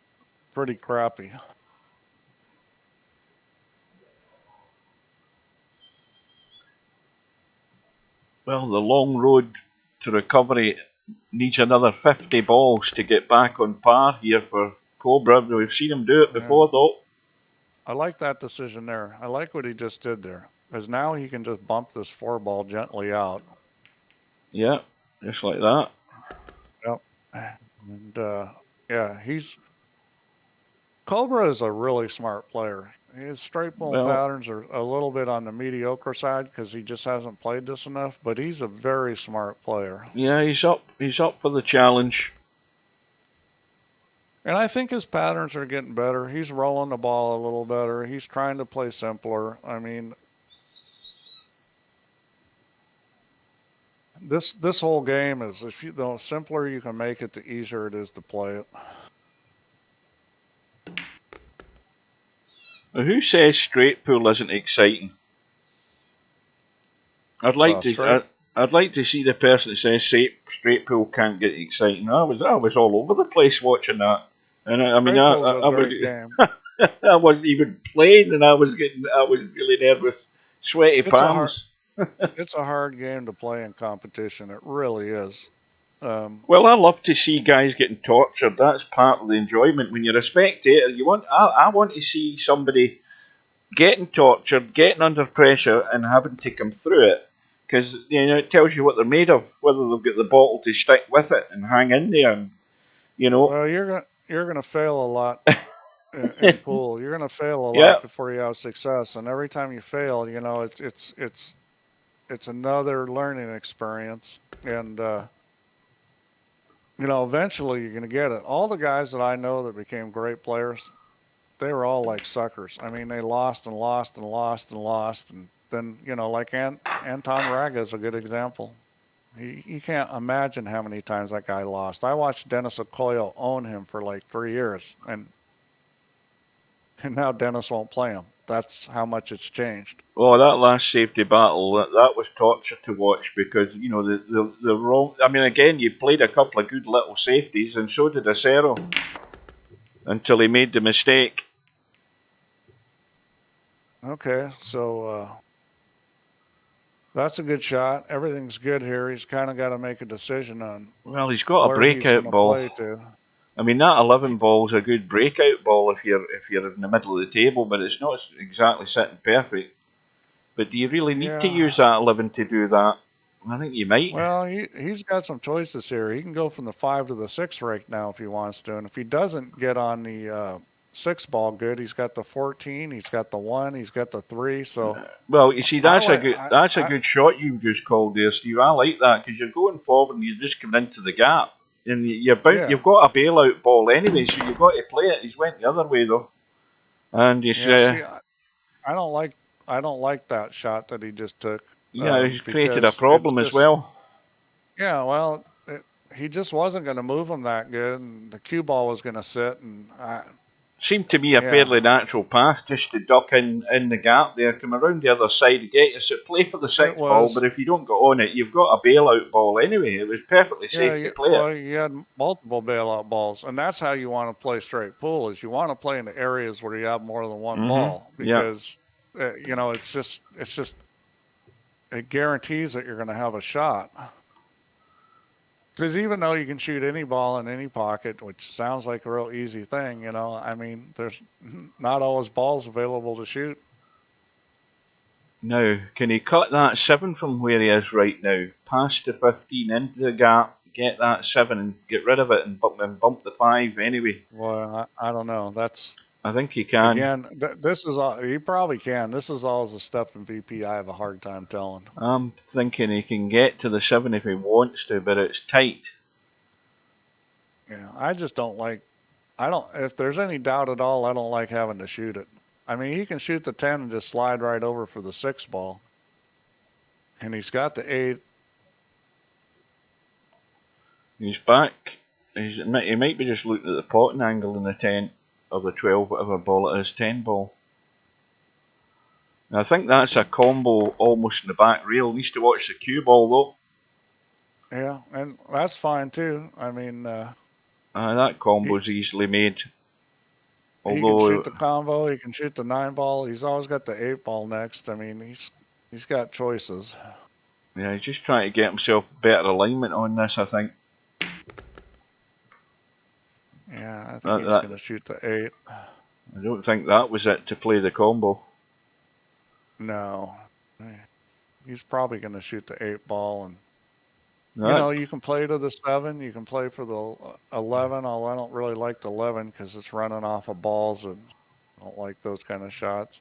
pretty crappy. Well, the long road to recovery needs another 50 balls to get back on par here for Cobra. We've seen him do it before, though. I like that decision there. I like what he just did there. Because now he can just bump this 4 ball gently out. Yeah, just like that. Yep. And, yeah, Cobra is a really smart player. His straight pull patterns are a little bit on the mediocre side because he just hasn't played this enough, but he's a very smart player. Yeah, he's up for the challenge. And I think his patterns are getting better. He's rolling the ball a little better. He's trying to play simpler. I mean, this whole game is, the simpler you can make it, the easier it is to play it. Now, who says straight pull isn't exciting? I'd like straight. I'd like to see the person that says straight pool can't get exciting. I was all over the place watching that, and I mean Straight pool's a I would. great game. I wasn't even playing, and I was really nervous, sweaty palms. It's a hard game to play in competition. It really is. Well, I love to see guys getting tortured. That's part of the enjoyment. When you're a spectator, I want to see somebody getting tortured, getting under pressure, and having to come through it. Because it tells you what they're made of, whether they've got the bottle to stick with it and hang in there. And, Well, you're gonna fail a lot in pool. You're gonna fail a yeah. lot before you have success, and every time you fail, it's another learning experience, and eventually you're gonna get it. All the guys that I know that became great players, they were all like suckers. I mean, they lost and lost and lost and lost, and then like Anton Raga is a good example. You can't imagine how many times that guy lost. I watched Dennis Okoye own him for like 3 years, and now Dennis won't play him. That's how much it's changed. Oh, that last safety battle, that was torture to watch because, the wrong... I mean, again, you played a couple of good little safeties, and so did Acero, until he made the mistake. Okay, so that's a good shot. Everything's good here. He's kind of got to make a decision on. Well, he's got a where he's breakout gonna ball. play to. I mean, that 11 ball's a good breakout ball if you're in the middle of the table, but it's not exactly sitting perfect. But do you really need to use that 11 to do that? I think you might. Well, he's got some choices here. He can go from the 5 to the 6 right now if he wants to, and if he doesn't get on the 6 ball good, he's got the 14, he's got the 1, he's got the 3. So well, you see, that's a good shot you've just called there, Steve. I like that because you're going forward and you're just coming into the gap. And you've got a bailout ball anyway, so you've got to play it. He's went the other way though, and you see, I don't like that shot that he just took. Yeah, he's created a problem as well. Yeah, well, he just wasn't going to move him that good, and the cue ball was going to sit, and seemed to me a fairly natural pass just to duck in the gap there, come around the other side, get you play for the 6 ball, but if you don't go on it, you've got a bailout ball anyway. It was perfectly safe to play it. You had multiple bailout balls, and that's how you want to play straight pool, is you want to play in the areas where you have more than one ball, because, it guarantees that you're going to have a shot. Because even though you can shoot any ball in any pocket, which sounds like a real easy thing, I mean, there's not always balls available to shoot. Now, can he cut that 7 from where he is right now? Pass the 15 into the gap, get that 7 and get rid of it and bump the 5 anyway? Well, I don't know. I think he can. Again, this is all, he probably can. This is all the stuff in VP I have a hard time telling. I'm thinking he can get to the 7 if he wants to, but it's tight. Yeah, I just don't like, if there's any doubt at all, I don't like having to shoot it. I mean, he can shoot the 10 and just slide right over for the 6 ball. And he's got the 8. He's back. He might be just looking at the potting angle in the 10 or the 12, whatever ball it is, 10 ball. I think that's a combo almost in the back rail. Needs to watch the cue ball though. Yeah, and that's fine too. I mean, that combo's easily made. Although he can shoot the combo, he can shoot the 9 ball. He's always got the 8 ball next. I mean, he's got choices. Yeah, he's just trying to get himself better alignment on this, I think. Yeah, I think he's going to shoot the 8. I don't think that was it to play the combo. No. He's probably going to shoot the 8 ball. And you can play to the 7. You can play for the 11, although I don't really like the 11 because it's running off of balls, and I don't like those kind of shots.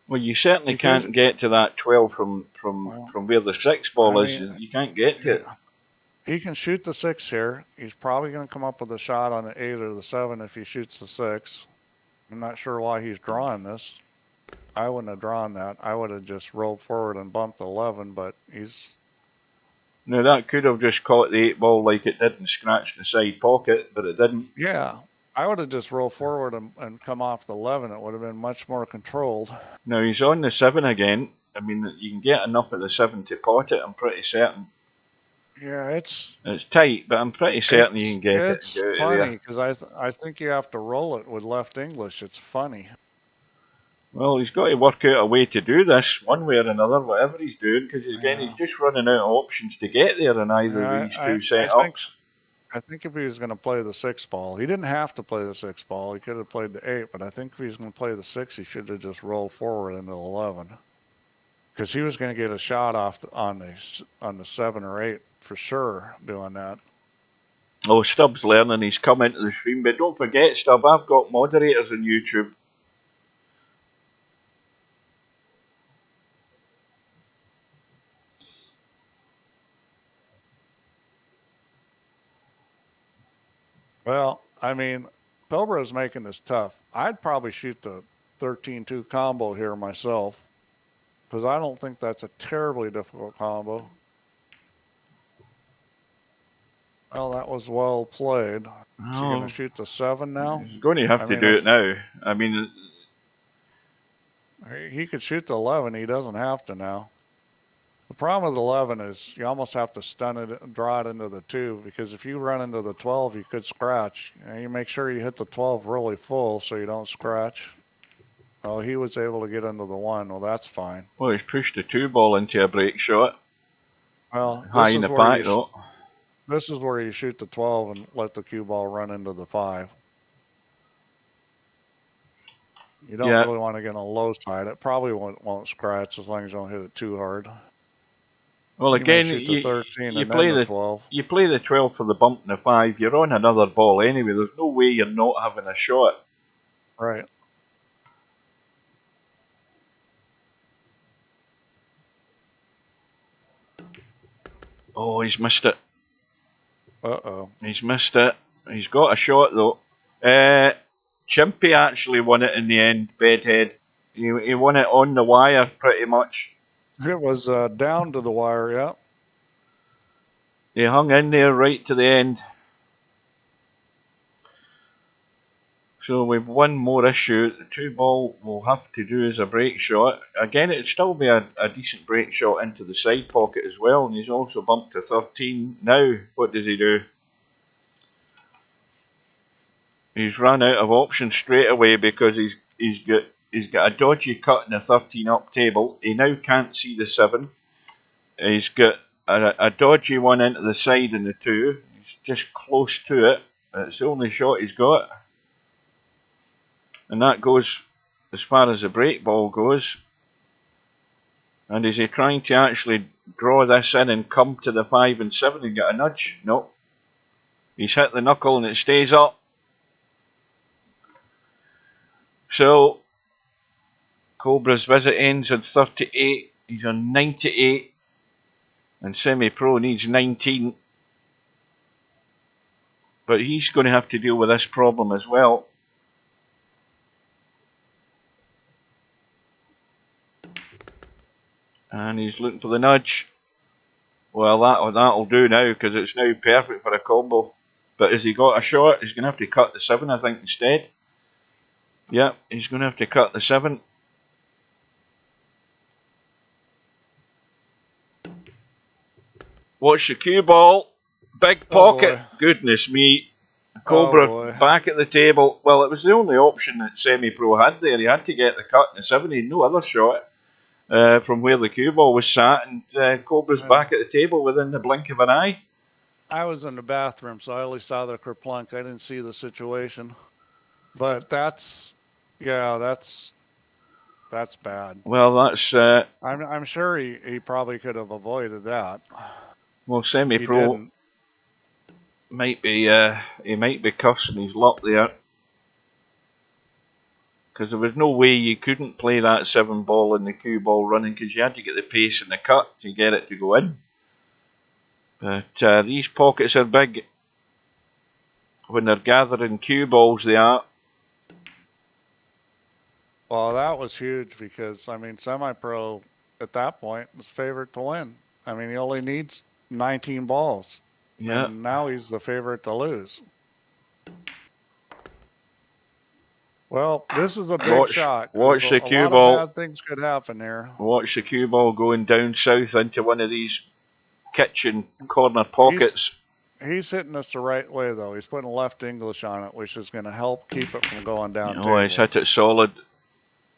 Well, you certainly can't get to that 12 from where the 6 ball is. You can't get to it. He can shoot the 6 here. He's probably going to come up with a shot on the 8 or the 7 if he shoots the 6. I'm not sure why he's drawing this. I wouldn't have drawn that. I would have just rolled forward and bumped the 11, but he's... No, that could have just caught the 8 ball like it did and scratched the side pocket, but it didn't. Yeah, I would have just rolled forward and come off the 11. It would have been much more controlled. Now he's on the 7 again, I mean, you can get enough of the 7 to pot it, I'm pretty certain. Yeah, it's tight, but I'm pretty certain you can get it and it's get out of funny there. because I think you have to roll it with left English. It's funny. Well, he's got to work out a way to do this one way or another, whatever he's doing, because again, he's just running out of options to get there in either of these two setups. I think if he was going to play the 6 ball, he didn't have to play the 6 ball. He could have played the 8, but I think if he was going to play the 6, he should have just rolled forward into 11, because he was going to get a shot off on the 7 or 8 for sure doing that. Oh, Stubb's learning. He's come into the stream, but don't forget, Stubb, I've got moderators on YouTube. Well, I mean, Cobra is making this tough. I'd probably shoot the 13-2 combo here myself, because I don't think that's a terribly difficult combo. Well, that was well played. Is he going to shoot the 7 now? He's going to have to do it now. I mean, he could shoot the 11. He doesn't have to now. The problem with 11 is you almost have to stun it and draw it into the 2, because if you run into the 12, you could scratch. And you make sure you hit the 12 really full so you don't scratch. Oh, he was able to get into the 1. Well, that's fine. Well, he's pushed the 2 ball into a break shot. Well, high in the pack, though. This is where you shoot the 12 and let the cue ball run into the 5. You don't really want to get on a low side. It probably won't scratch as long as you don't hit it too hard. Well, again, you play the 12. You play the 12 for the bump and the 5. You're on another ball anyway. There's no way you're not having a shot. Right. Oh, he's missed it. Uh-oh. He's missed it. He's got a shot, though. Chimpie actually won it in the end, Bedhead. He won it on the wire, pretty much. It was down to the wire, yeah. He hung in there right to the end. So we've one more issue. The 2 ball will have to do as a break shot. Again, it'd still be a decent break shot into the side pocket as well. And he's also bumped to 13. Now, what does he do? He's run out of options straight away because he's got a dodgy cut in the 13 up table. He now can't see the 7. He's got a dodgy one into the side in the 2. He's just close to it. It's the only shot he's got. And that goes as far as the break ball goes. And is he trying to actually draw this in and come to the 5 and 7 and get a nudge? No. He's hit the knuckle and it stays up. So, Cobra's visit ends on 38. He's on 98. And Semipro needs 19. But he's going to have to deal with this problem as well. And he's looking for the nudge. Well, that'll do now, because it's now perfect for a combo. But has he got a shot? He's going to have to cut the 7, I think, instead. Yep, he's going to have to cut the 7. Watch the cue ball. Big pocket. Goodness me. Cobra back at the table. Well, it was the only option that Semipro had there. He had to get the cut in the 7. He had no other shot from where the cue ball was sat. And Cobra's back at the table within the blink of an eye. I was in the bathroom, so I only saw the kerplunk. I didn't see the situation. But that's bad. Well, that's... I'm sure he probably could have avoided that. Well, Semipro might be he might be cursing his luck there, because there was no way you couldn't play that 7 ball in the cue ball running, because you had to get the pace and the cut to get it to go in. But these pockets are big when they're gathering cue balls. They are. Well, that was huge, because I mean, Semipro at that point was favorite to win. I mean, he only needs 19 balls. Yeah. And now he's the favorite to lose. Well, this is a big shot. Watch the A cue lot ball. of bad things could happen there. Watch the cue ball going down south into one of these kitchen corner pockets. He's hitting us the right way, though. He's putting left English on it, which is going to help keep it from going down table. He's hit it solid.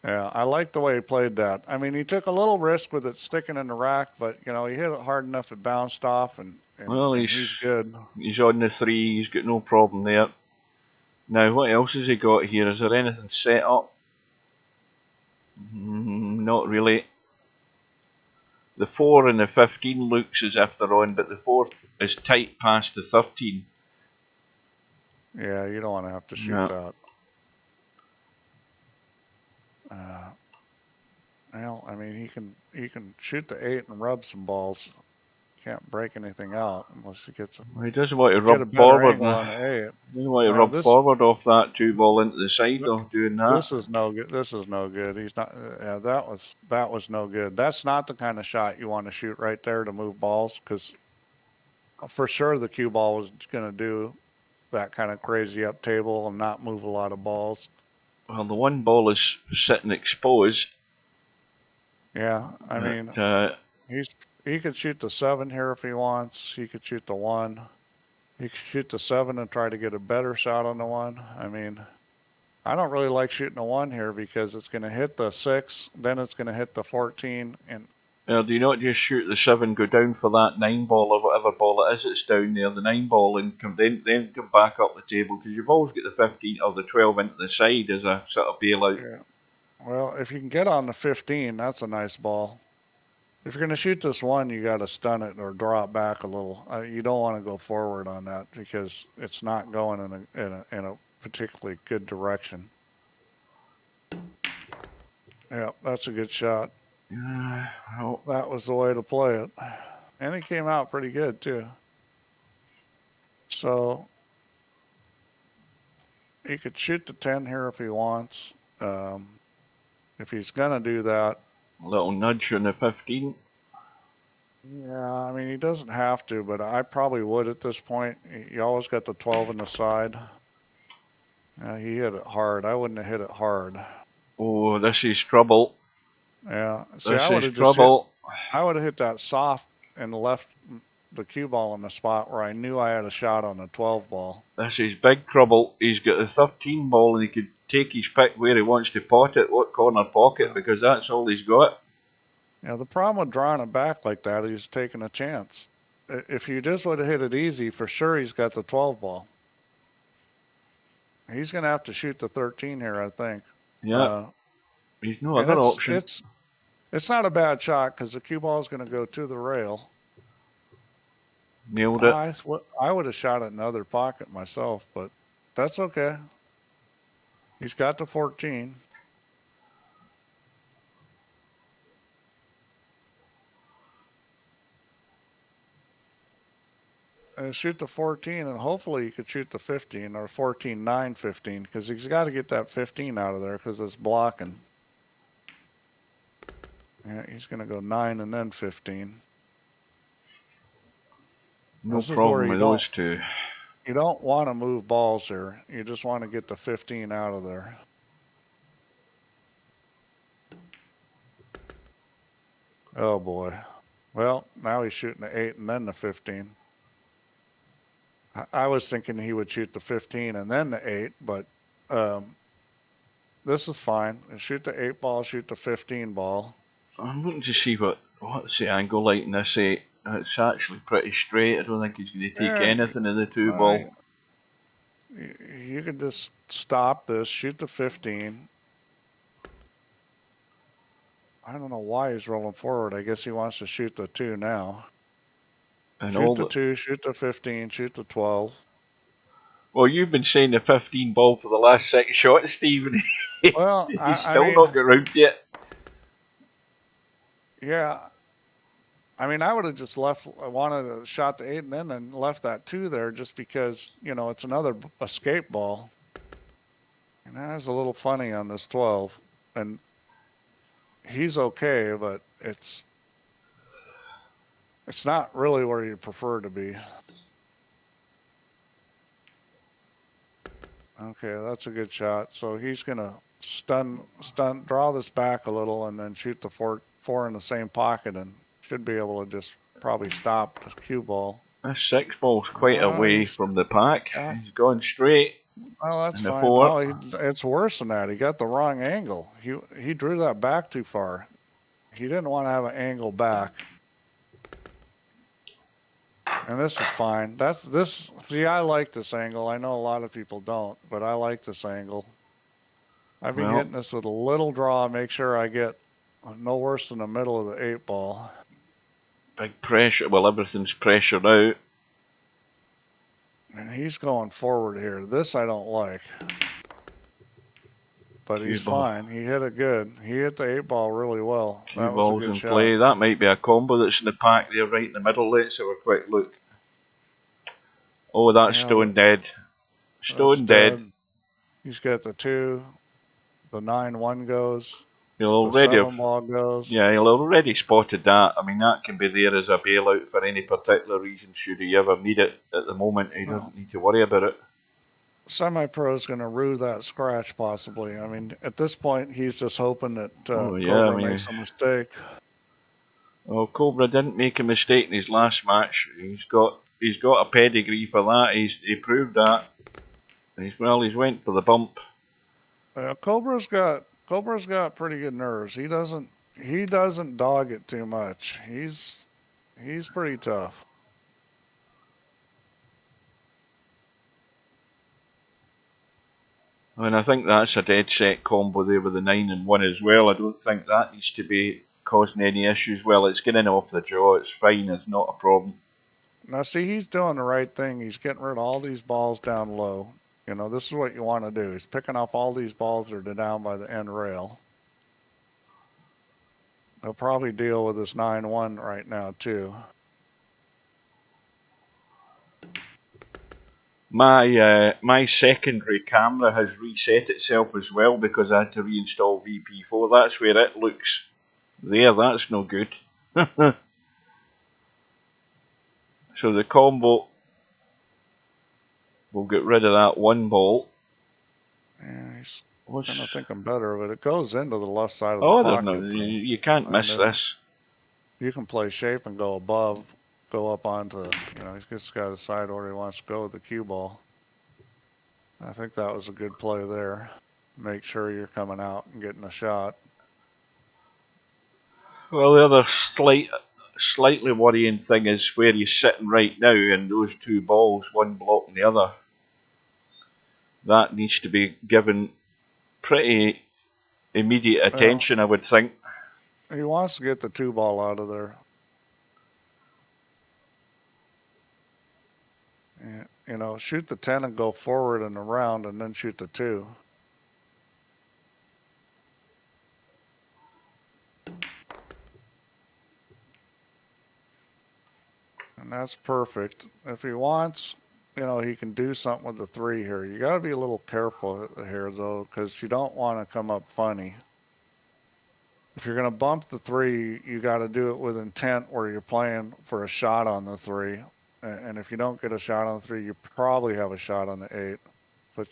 Yeah, I like the way he played that. I mean, he took a little risk with it sticking in the rack, but, you know, he hit it hard enough it bounced off, and he's good. He's on the 3. He's got no problem there. Now, what else has he got here? Is there anything set up? Not really. The 4 and the 15 looks as if they're on, but the 4 is tight past the 13. Yeah, you don't want to have to shoot that. Well, I mean, he can shoot the 8 and rub some balls. Can't break anything out unless he gets. He doesn't want to rub forward. On the 8. He doesn't want to rub forward off that 2 ball into the side though. Doing that. This is no good. This is no good. He's not. Yeah, that was no good. That's not the kind of shot you want to shoot right there to move balls, because for sure the cue ball was going to do that kind of crazy up table and not move a lot of balls. Well, the 1 ball is sitting exposed. Yeah, I mean, he could shoot the 7 here if he wants. He could shoot the 1. He could shoot the 7 and try to get a better shot on the 1. I mean, I don't really like shooting a 1 here because it's going to hit the 6, then it's going to hit the 14. And do you not just shoot the 7, go down for that 9 ball or whatever ball it is that's down there, the 9 ball, and then come back up the table, because you've always got the 15 or the 12 into the side as a sort of bailout. Yeah. Well, if you can get on the 15, that's a nice ball. If you're going to shoot this 1, you got to stun it or draw it back a little. You don't want to go forward on that because it's not going in a particularly good direction. Yeah, that's a good shot. Well, that was the way to play it. And he came out pretty good, too. So he could shoot the 10 here if he wants. If he's going to do that. A little nudge on the 15. Yeah, I mean, he doesn't have to, but I probably would at this point. You always got the 12 on the side. He hit it hard. I wouldn't have hit it hard. Oh, this is trouble. Yeah. See, this is trouble. I would have hit that soft and left the cue ball in the spot where I knew I had a shot on the 12 ball. This is big trouble. He's got the 13 ball and he could take his pick where he wants to pot it, what corner pocket, because that's all he's got. Yeah, the problem with drawing it back like that is taking a chance. If you just would have hit it easy, for sure he's got the 12 ball. He's going to have to shoot the 13 here, I think. Yeah. He's no other option. It's not a bad shot because the cue ball is going to go to the rail. Nailed it. I would have shot it in the other pocket myself, but that's okay. He's got the 14. Shoot the 14, and hopefully you could shoot the 15 or 14, 9, 15, because he's got to get that 15 out of there because it's blocking. Yeah, he's going to go 9 and then 15. No problem with those two. You don't want to move balls here. You just want to get the 15 out of there. Oh, boy. Well, now he's shooting the 8 and then the 15. I was thinking he would shoot the 15 and then the 8, but this is fine. Shoot the 8 ball, shoot the 15 ball. I'm looking to see what's the angle like in this 8. It's actually pretty straight. I don't think he's going to take anything in the 2 ball. You can just stop this, shoot the 15. I don't know why he's rolling forward. I guess he wants to shoot the 2 now. And shoot the 2, shoot the 15, shoot the 12. Well, you've been saying the 15 ball for the last 6 shots, Stephen. He's still not got around to it. Yeah. I mean, I would have just wanted to shot the 8 and then left that 2 there just because, you know, it's another escape ball. And that was a little funny on this 12. And he's okay, but it's not really where you prefer to be. Okay, that's a good shot. So he's gonna draw this back a little, and then shoot the four in the same pocket, and should be able to just probably stop the cue ball. This 6 ball's quite away from the pack. He's gone straight. Oh, that's And the fine. 4. Oh, it's worse than that. He got the wrong angle. He drew that back too far. He didn't want to have an angle back. And this is fine. See, I like this angle. I know a lot of people don't, but I like this angle. I've been hitting this with a little draw, make sure I get no worse than the middle of the 8 ball. Big pressure. Well, everything's pressured out. And he's going forward here. This I don't like. But he's fine. He hit it good. He hit the 8 ball really well. Cue balls in play. That might be a combo that's in the pack there, right in the middle. Let's have a quick look. Oh, that's stone dead. Stone dead. He's got the 2. The 9-1 goes. He'll already the 7 ball goes. Yeah, he'll already spotted that. I mean, that can be there as a bailout for any particular reason. Should he ever need it at the moment, he doesn't need to worry about it. Semipro is going to rue that scratch, possibly. I mean, at this point, he's just hoping that Cobra makes a mistake. Well, Cobra didn't make a mistake in his last match. He's got a pedigree for that. He proved that. He's went for the bump. Cobra's got pretty good nerves. He doesn't dog it too much. He's pretty tough. I mean, I think that's a dead set combo there with the 9 and 1 as well. I don't think that needs to be causing any issues. Well, it's getting off the jaw. It's fine. It's not a problem. Now, see, he's doing the right thing. He's getting rid of all these balls down low. You know, this is what you want to do. He's picking off all these balls that are down by the end rail. He'll probably deal with this 9-1 right now, too. My secondary camera has reset itself as well because I had to reinstall VP4. That's where it looks there. That's no good. So the combo will get rid of that 1 ball. Yeah, he's kind of thinking better of it. It goes into the left side of the pocket. No, you can't miss this. You can play shape and go above. Go up onto, he's just got to decide where he wants to go with the cue ball. I think that was a good play there. Make sure you're coming out and getting a shot. Well, the other slightly worrying thing is where he's sitting right now, and those 2 balls, one blocking the other. That needs to be given pretty immediate attention, I would think. He wants to get the 2 ball out of there. Shoot the 10 and go forward and around, and then shoot the 2. And that's perfect. If he wants, he can do something with the 3 here. You got to be a little careful here, though, because you don't want to come up funny. If you're going to bump the 3, you got to do it with intent where you're playing for a shot on the 3. And if you don't get a shot on the 3, you probably have a shot on the 8. But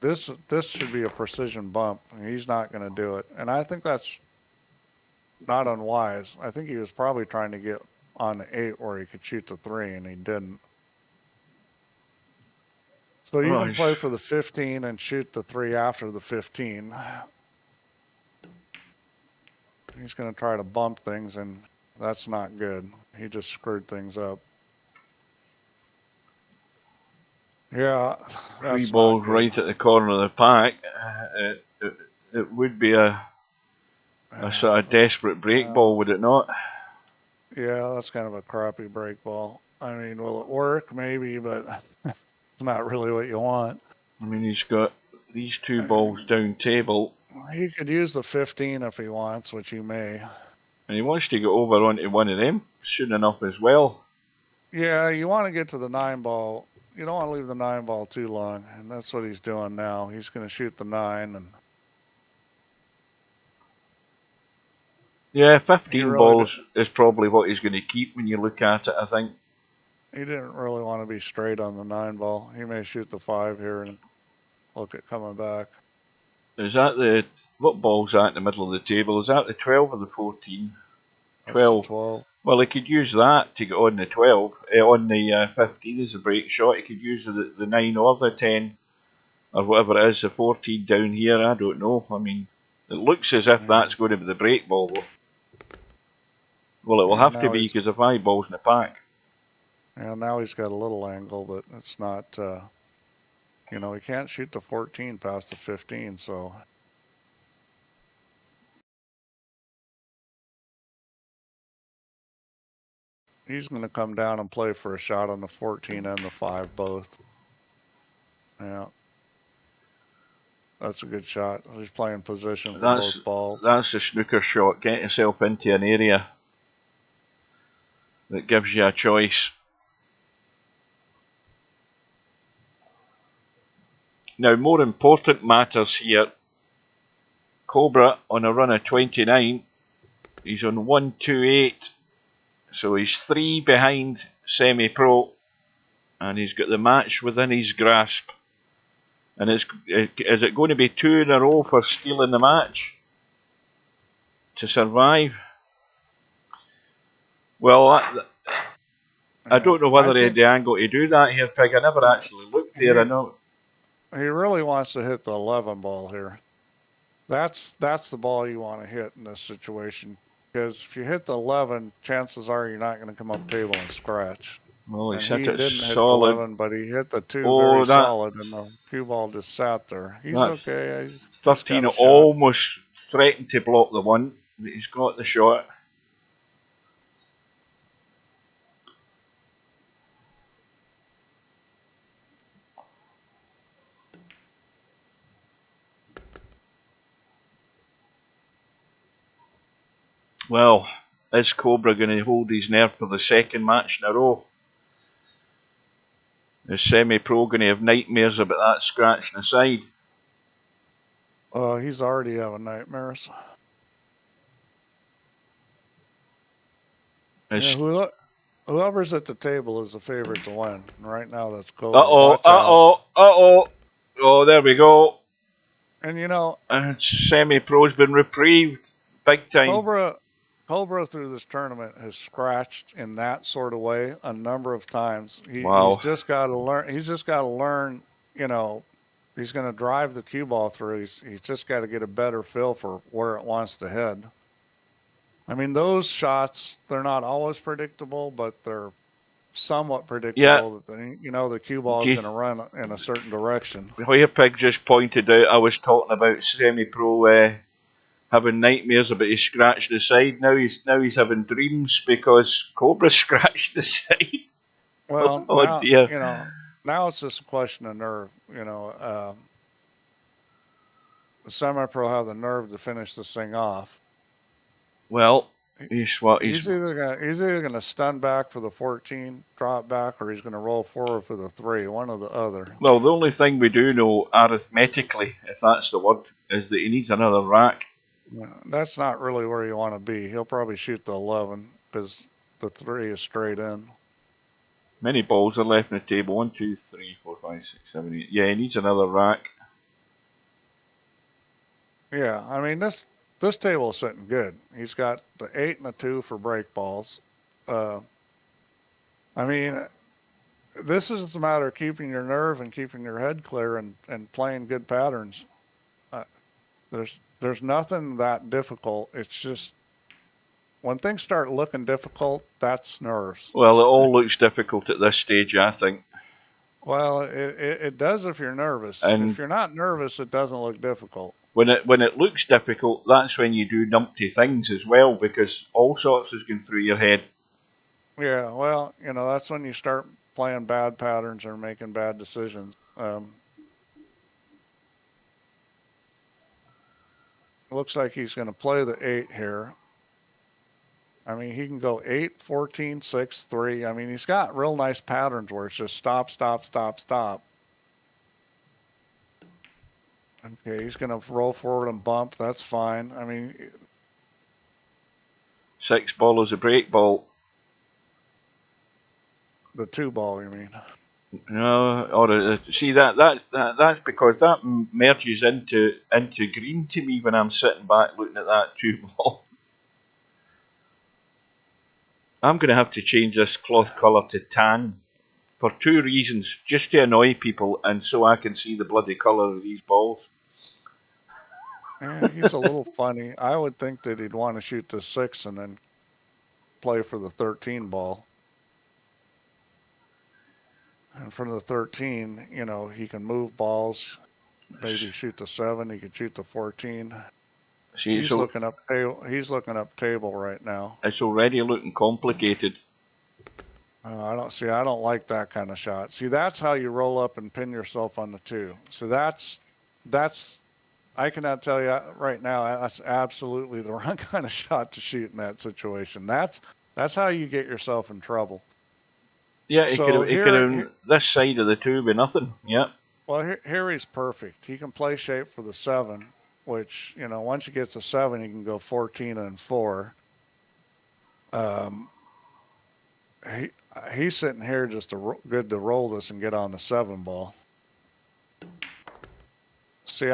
this should be a precision bump. He's not going to do it. And I think that's not unwise. I think he was probably trying to get on the 8 where he could shoot the 3, and he didn't. So you can play for the 15 and shoot the 3 after the 15. He's going to try to bump things, and that's not good. He just screwed things up. Yeah, 3 balls right at the corner of the pack. It would be a sort of desperate break ball, would it not? Yeah, that's kind of a crappy break ball. I mean, will it work? Maybe, but it's not really what you want. I mean, he's got these 2 balls down table. He could use the 15 if he wants, which he may. And he wants to get over onto one of them soon enough as well. Yeah, you want to get to the 9 ball. You don't want to leave the 9 ball too long, and that's what he's doing now. He's going to shoot the 9, and yeah, 15 balls is probably what he's going to keep when you look at it, I think. He didn't really want to be straight on the 9 ball. He may shoot the 5 here. look at coming back. Is that the, what ball's that in the middle of the table? Is that the 12 or the 14? That's 12. the 12. Well, he could use that to get on the 12, on the 15 as a break shot. He could use the 9 or the 10, or whatever it is, the 14 down here. I don't know. I mean, it looks as if that's going to be the break ball, though. Well, it will have to be, because if I ball's in the pack. Yeah, now he's got a little angle, but it's not, you know, he can't shoot the 14 past the 15, so. He's going to come down and play for a shot on the 14 and the 5 both. Yeah. That's a good shot. He's playing position for both balls. That's the snooker shot. Get yourself into an area that gives you a choice. Now, more important matters here. Cobra on a run of 29. He's on 128. So he's 3 behind Semipro. And he's got the match within his grasp. And is it going to be 2 in a row for stealing the match to survive? Well, I don't know whether he had the angle to do that here, Pig. I never actually looked there. I know he really wants to hit the 11 ball here. That's the ball you want to hit in this situation, because if you hit the 11, chances are you're not going to come up table and scratch. Well, he didn't hit the solid. 11, but he hit the 2 very solid, and the cue ball just sat there. He's okay. He's 13 almost threatened to block the 1, but he's got the shot. Well, is Cobra going to hold his nerve for the second match in a row? Is Semipro going to have nightmares about that scratch in the side? He's already having nightmares. Yeah, whoever's at the table is the favorite to win. Right now, that's Cobra. Oh, there we go. And you know, Semi-Pro's been reprieved big time. Cobra through this tournament has scratched in that sort of way a number of times. He's just got to learn. He's just got to learn. You know, he's going to drive the cue ball through. He's just got to get a better feel for where it wants to head. I mean, those shots, they're not always predictable, but they're somewhat predictable. That you know, the cue ball is going to run in a certain direction. Where Pig just pointed out, I was talking about Semi-Pro having nightmares about his scratch the side. Now he's having dreams because Cobra scratched the side. Well, now, dear. You know, now it's just a question of nerve. You know, the Semipro have the nerve to finish this thing off. Well, he's either gonna stun back for the 14, drop back, or he's gonna roll forward for the 3. One or the other. Well, the only thing we do know arithmetically, if that's the word, is that he needs another rack. That's not really where you want to be. He'll probably shoot the 11 because the 3 is straight in. Many balls are left on the table. 1, 2, 3, 4, 5, 6, 7, 8. Yeah, he needs another rack. Yeah, I mean this table is sitting good. He's got the 8 and the 2 for break balls. I mean, this is a matter of keeping your nerve and keeping your head clear and playing good patterns. There's nothing that difficult. It's just when things start looking difficult, that's nerves. Well, it all looks difficult at this stage, I think. Well, it does if you're nervous. And if you're not nervous, it doesn't look difficult. When it looks difficult, that's when you do numpty things as well, because all sorts is going through your head. Yeah, well, you know, that's when you start playing bad patterns or making bad decisions. Looks like he's going to play the 8 here. I mean, he can go 8, 14, 6, 3. I mean, he's got real nice patterns where it's just stop, stop, stop, stop. Okay, he's going to roll forward and bump. That's fine. I mean, 6 ball is a break ball. The 2 ball, you mean? No, or see that's because that merges into green to me when I'm sitting back looking at that 2-ball. I'm going to have to change this cloth colour to tan for 2 reasons, just to annoy people and so I can see the bloody colour of these balls. Yeah, he's a little funny. I would think that he'd want to shoot the 6 and then play for the 13 ball. And from the 13, you know, he can move balls, maybe shoot the 7, he could shoot the 14. See, He's looking up table right now. It's already looking complicated. I don't like that kind of shot. See, that's how you roll up and pin yourself on the 2. So that's I cannot tell you right now, that's absolutely the wrong kind of shot to shoot in that situation. That's how you get yourself in trouble. Yeah, it could have this side of the 2 be nothing. Yeah. Well, here he's perfect. He can play shape for the 7, which, you know, once he gets a 7, he can go 14 and 4. He's sitting here just good to roll this and get on the 7 ball. See,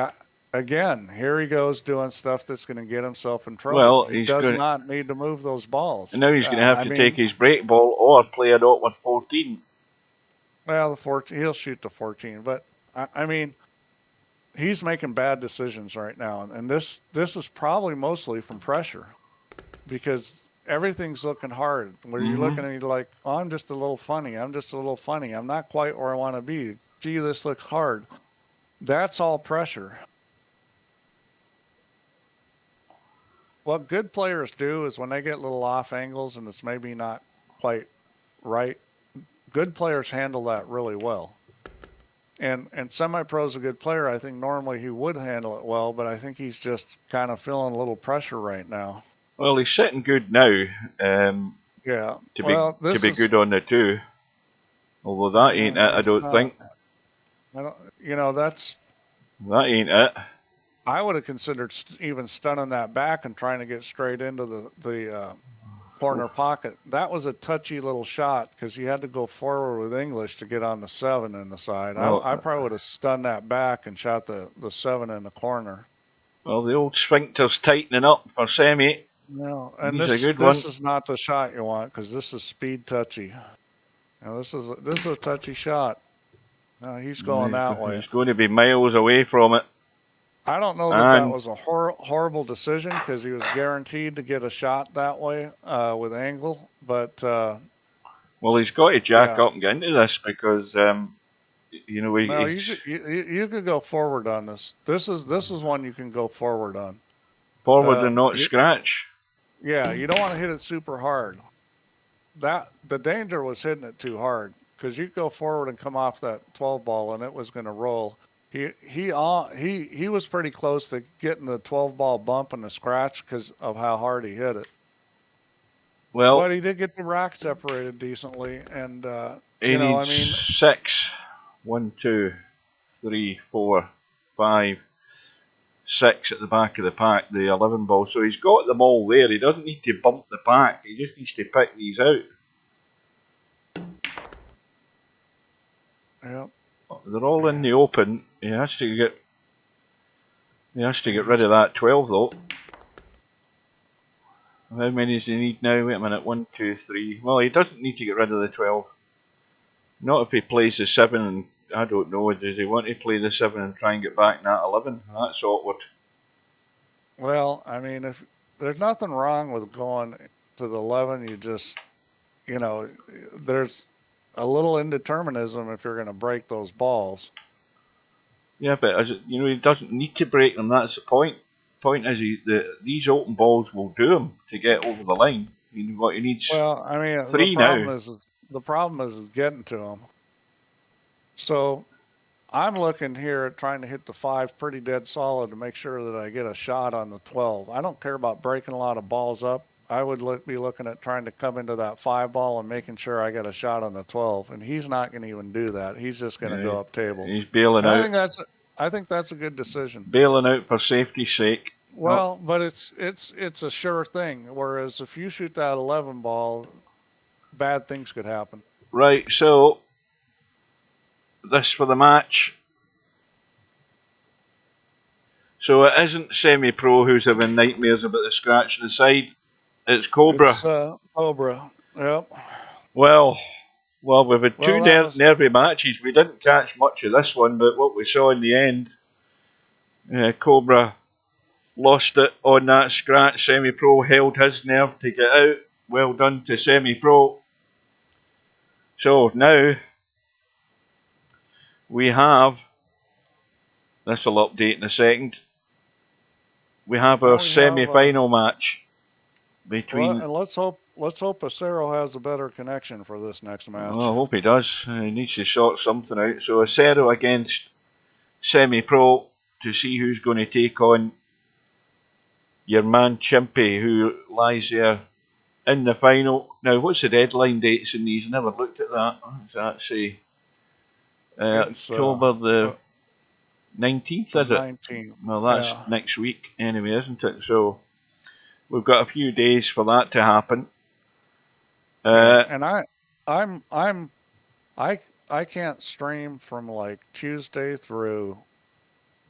again, here he goes doing stuff that's going to get himself in trouble. Well, he does not need to move those balls. And now he's going to have to take his break ball or play it out with 14. Well, the 14, he'll shoot the 14, but I mean, he's making bad decisions right now, and this is probably mostly from pressure, because everything's looking hard. Where you're looking and you're like, oh, I'm just a little funny. I'm not quite where I want to be. Gee, this looks hard. That's all pressure. What good players do is when they get little off angles and it's maybe not quite right, good players handle that really well. And Semi-Pro's a good player. I think normally he would handle it well, but I think he's just kind of feeling a little pressure right now. Well, he's sitting good now. Yeah. To be good on the 2. Although that ain't it, I don't think. You know, that ain't it. I would have considered even stunning that back and trying to get straight into the corner pocket. That was a touchy little shot because you had to go forward with English to get on the 7 in the side. Well, I probably would have stunned that back and shot the 7 in the corner. Well, the old sphincter's tightening up for Semi. No, and this is not the shot you want because this is speed touchy. Now, this is a touchy shot. No, he's going that way. He's going to be miles away from it. I don't know that was a horrible decision because he was guaranteed to get a shot that way with angle. But well, he's got to jack up and get into this because you know you could go forward on this. This is one you can go forward on. Forward and not scratch. Yeah, you don't want to hit it super hard. The danger was hitting it too hard because you go forward and come off that 12 ball and it was going to roll. He was pretty close to getting the 12 ball bump and the scratch because of how hard he hit it. Well, but he did get the rack separated decently, and he needs 6. 1, 2, 3, 4, 5, 6 at the back of the pack, the 11 ball. So he's got them all there. He doesn't need to bump the pack. He just needs to pick these out. Yep. They're all in the open. He has to get rid of that 12 though. How many does he need now? Wait a minute. 1, 2, 3. Well, he doesn't need to get rid of the 12. Not if he plays the 7 and I don't know. Does he want to play the 7 and try and get back in that 11? That's awkward. Well, I mean, if there's nothing wrong with going to the 11, you just, you know, there's a little indeterminism if you're going to break those balls. Yeah, but you know, he doesn't need to break them. That's the point. Point is, these open balls will do him to get over the line. What he needs. Well, I mean, 3 the problem is getting to him. So, I'm looking here at trying to hit the 5 pretty dead solid to make sure that I get a shot on the 12. I don't care about breaking a lot of balls up. I would be looking at trying to come into that 5 ball and making sure I get a shot on the 12. And he's not going to even do that. He's just going to go up table. He's bailing out. I think that's a good decision. Bailing out for safety's sake. Well, but it's a sure thing. Whereas if you shoot that 11 ball, bad things could happen. Right. So this for the match. So it isn't Semipro who's having nightmares about the scratch in the side. It's Cobra. It's Cobra. Yep. Well, we've had two nervy matches. We didn't catch much of this one, but what we saw in the end, Cobra lost it on that scratch. Semipro held his nerve to get out. Well done to Semipro. So now we have, this will update in a second, we have our semi-final match between... and let's hope Acero has a better connection for this next match. Oh, I hope he does. He needs to sort something out. So Acero against Semipro to see who's going to take on your man Chimpie, who lies there in the final. Now, what's the deadline dates in these? I never looked at that. What does that say? October the 19th, is it? 19th. Well, that's next week anyway, isn't it? So we've got a few days for that to happen. And I can't stream from like Tuesday through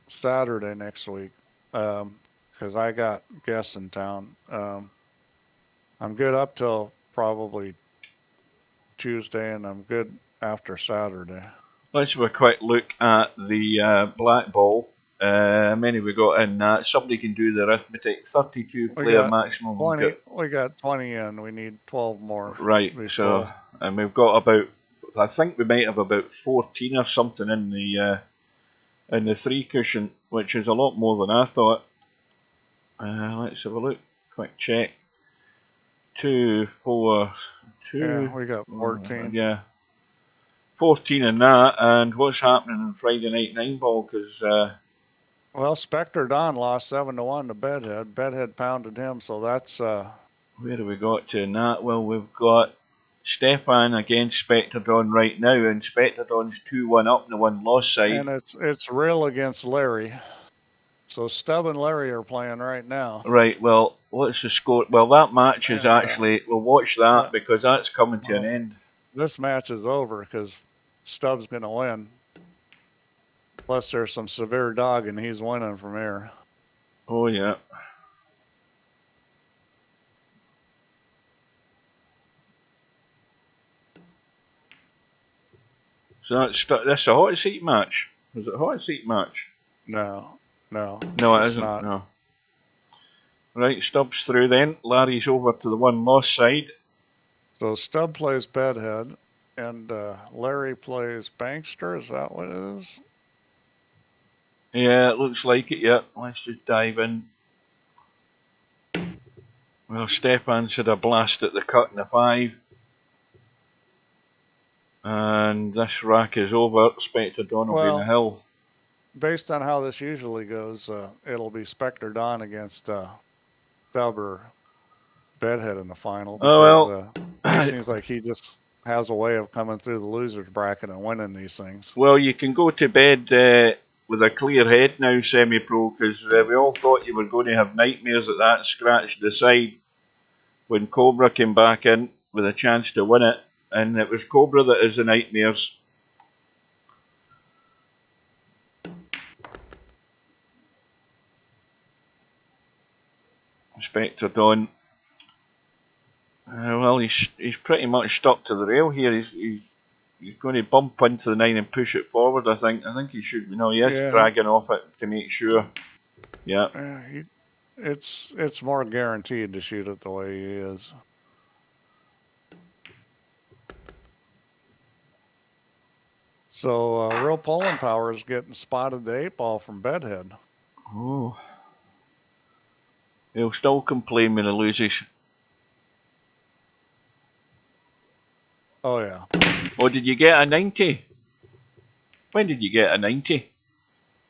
Saturday next week because I got guests in town. I'm good up till probably Tuesday, and I'm good after Saturday. Let's have a quick look at the black ball. How many we got in that? Somebody can do the arithmetic. 32 player maximum. 20, we got 20 in. We need 12 more. Right. So, and we've got about, I think we might have about 14 or something in the 3 cushion, which is a lot more than I thought. Let's have a look. Quick check. 2, 4, 2. Yeah, we got 14. Yeah. 14 in that, and what's happening on Friday night 9 ball? Because well, Spectre Don lost 7-1 to Bedhead. Bedhead pounded him, so that's where have we got to in that? Well, we've got Stefan against Spectre Don right now, and Spectre Don's 2-1 up in the 1-loss side. And it's Real against Larry. So Stubb and Larry are playing right now. Right. Well, what's the score? Well, that match is actually, we'll watch that because that's coming to an end. This match is over because Stubb's going to win. Plus, there's some severe dog, and he's winning from here. Oh, yeah. So that's a hot seat match. Was it a hot seat match? No, it isn't. Not. No. Right, Stubbs through then. Larry's over to the 1-loss side. So Stubb plays Bedhead, and Larry plays Bankster. Is that what it is? Yeah, it looks like it, yeah. Let's just dive in. Well, Stefan's had a blast at the cut in the 5. And this rack is over. Spectre Don will be in the hill. Based on how this usually goes, it'll be Spectre Don against Stubb or Bedhead in the final. Oh, well. It seems like he just has a way of coming through the loser's bracket and winning these things. Well, you can go to bed with a clear head now, Semipro, because we all thought you were going to have nightmares at that scratch to the side when Cobra came back in with a chance to win it, and it was Cobra that is the nightmares. Spectre Don. Well, he's pretty much stuck to the rail here. He's going to bump into the 9 and push it forward. I think he should. No, he is dragging off it to make sure. Yeah. It's more guaranteed to shoot it the way he is. So Real Pulling Power is getting spotted the 8 ball from Bedhead. Oh. He'll still complain when he loses. Oh, yeah. Oh, did you get a 90? When did you get a 90?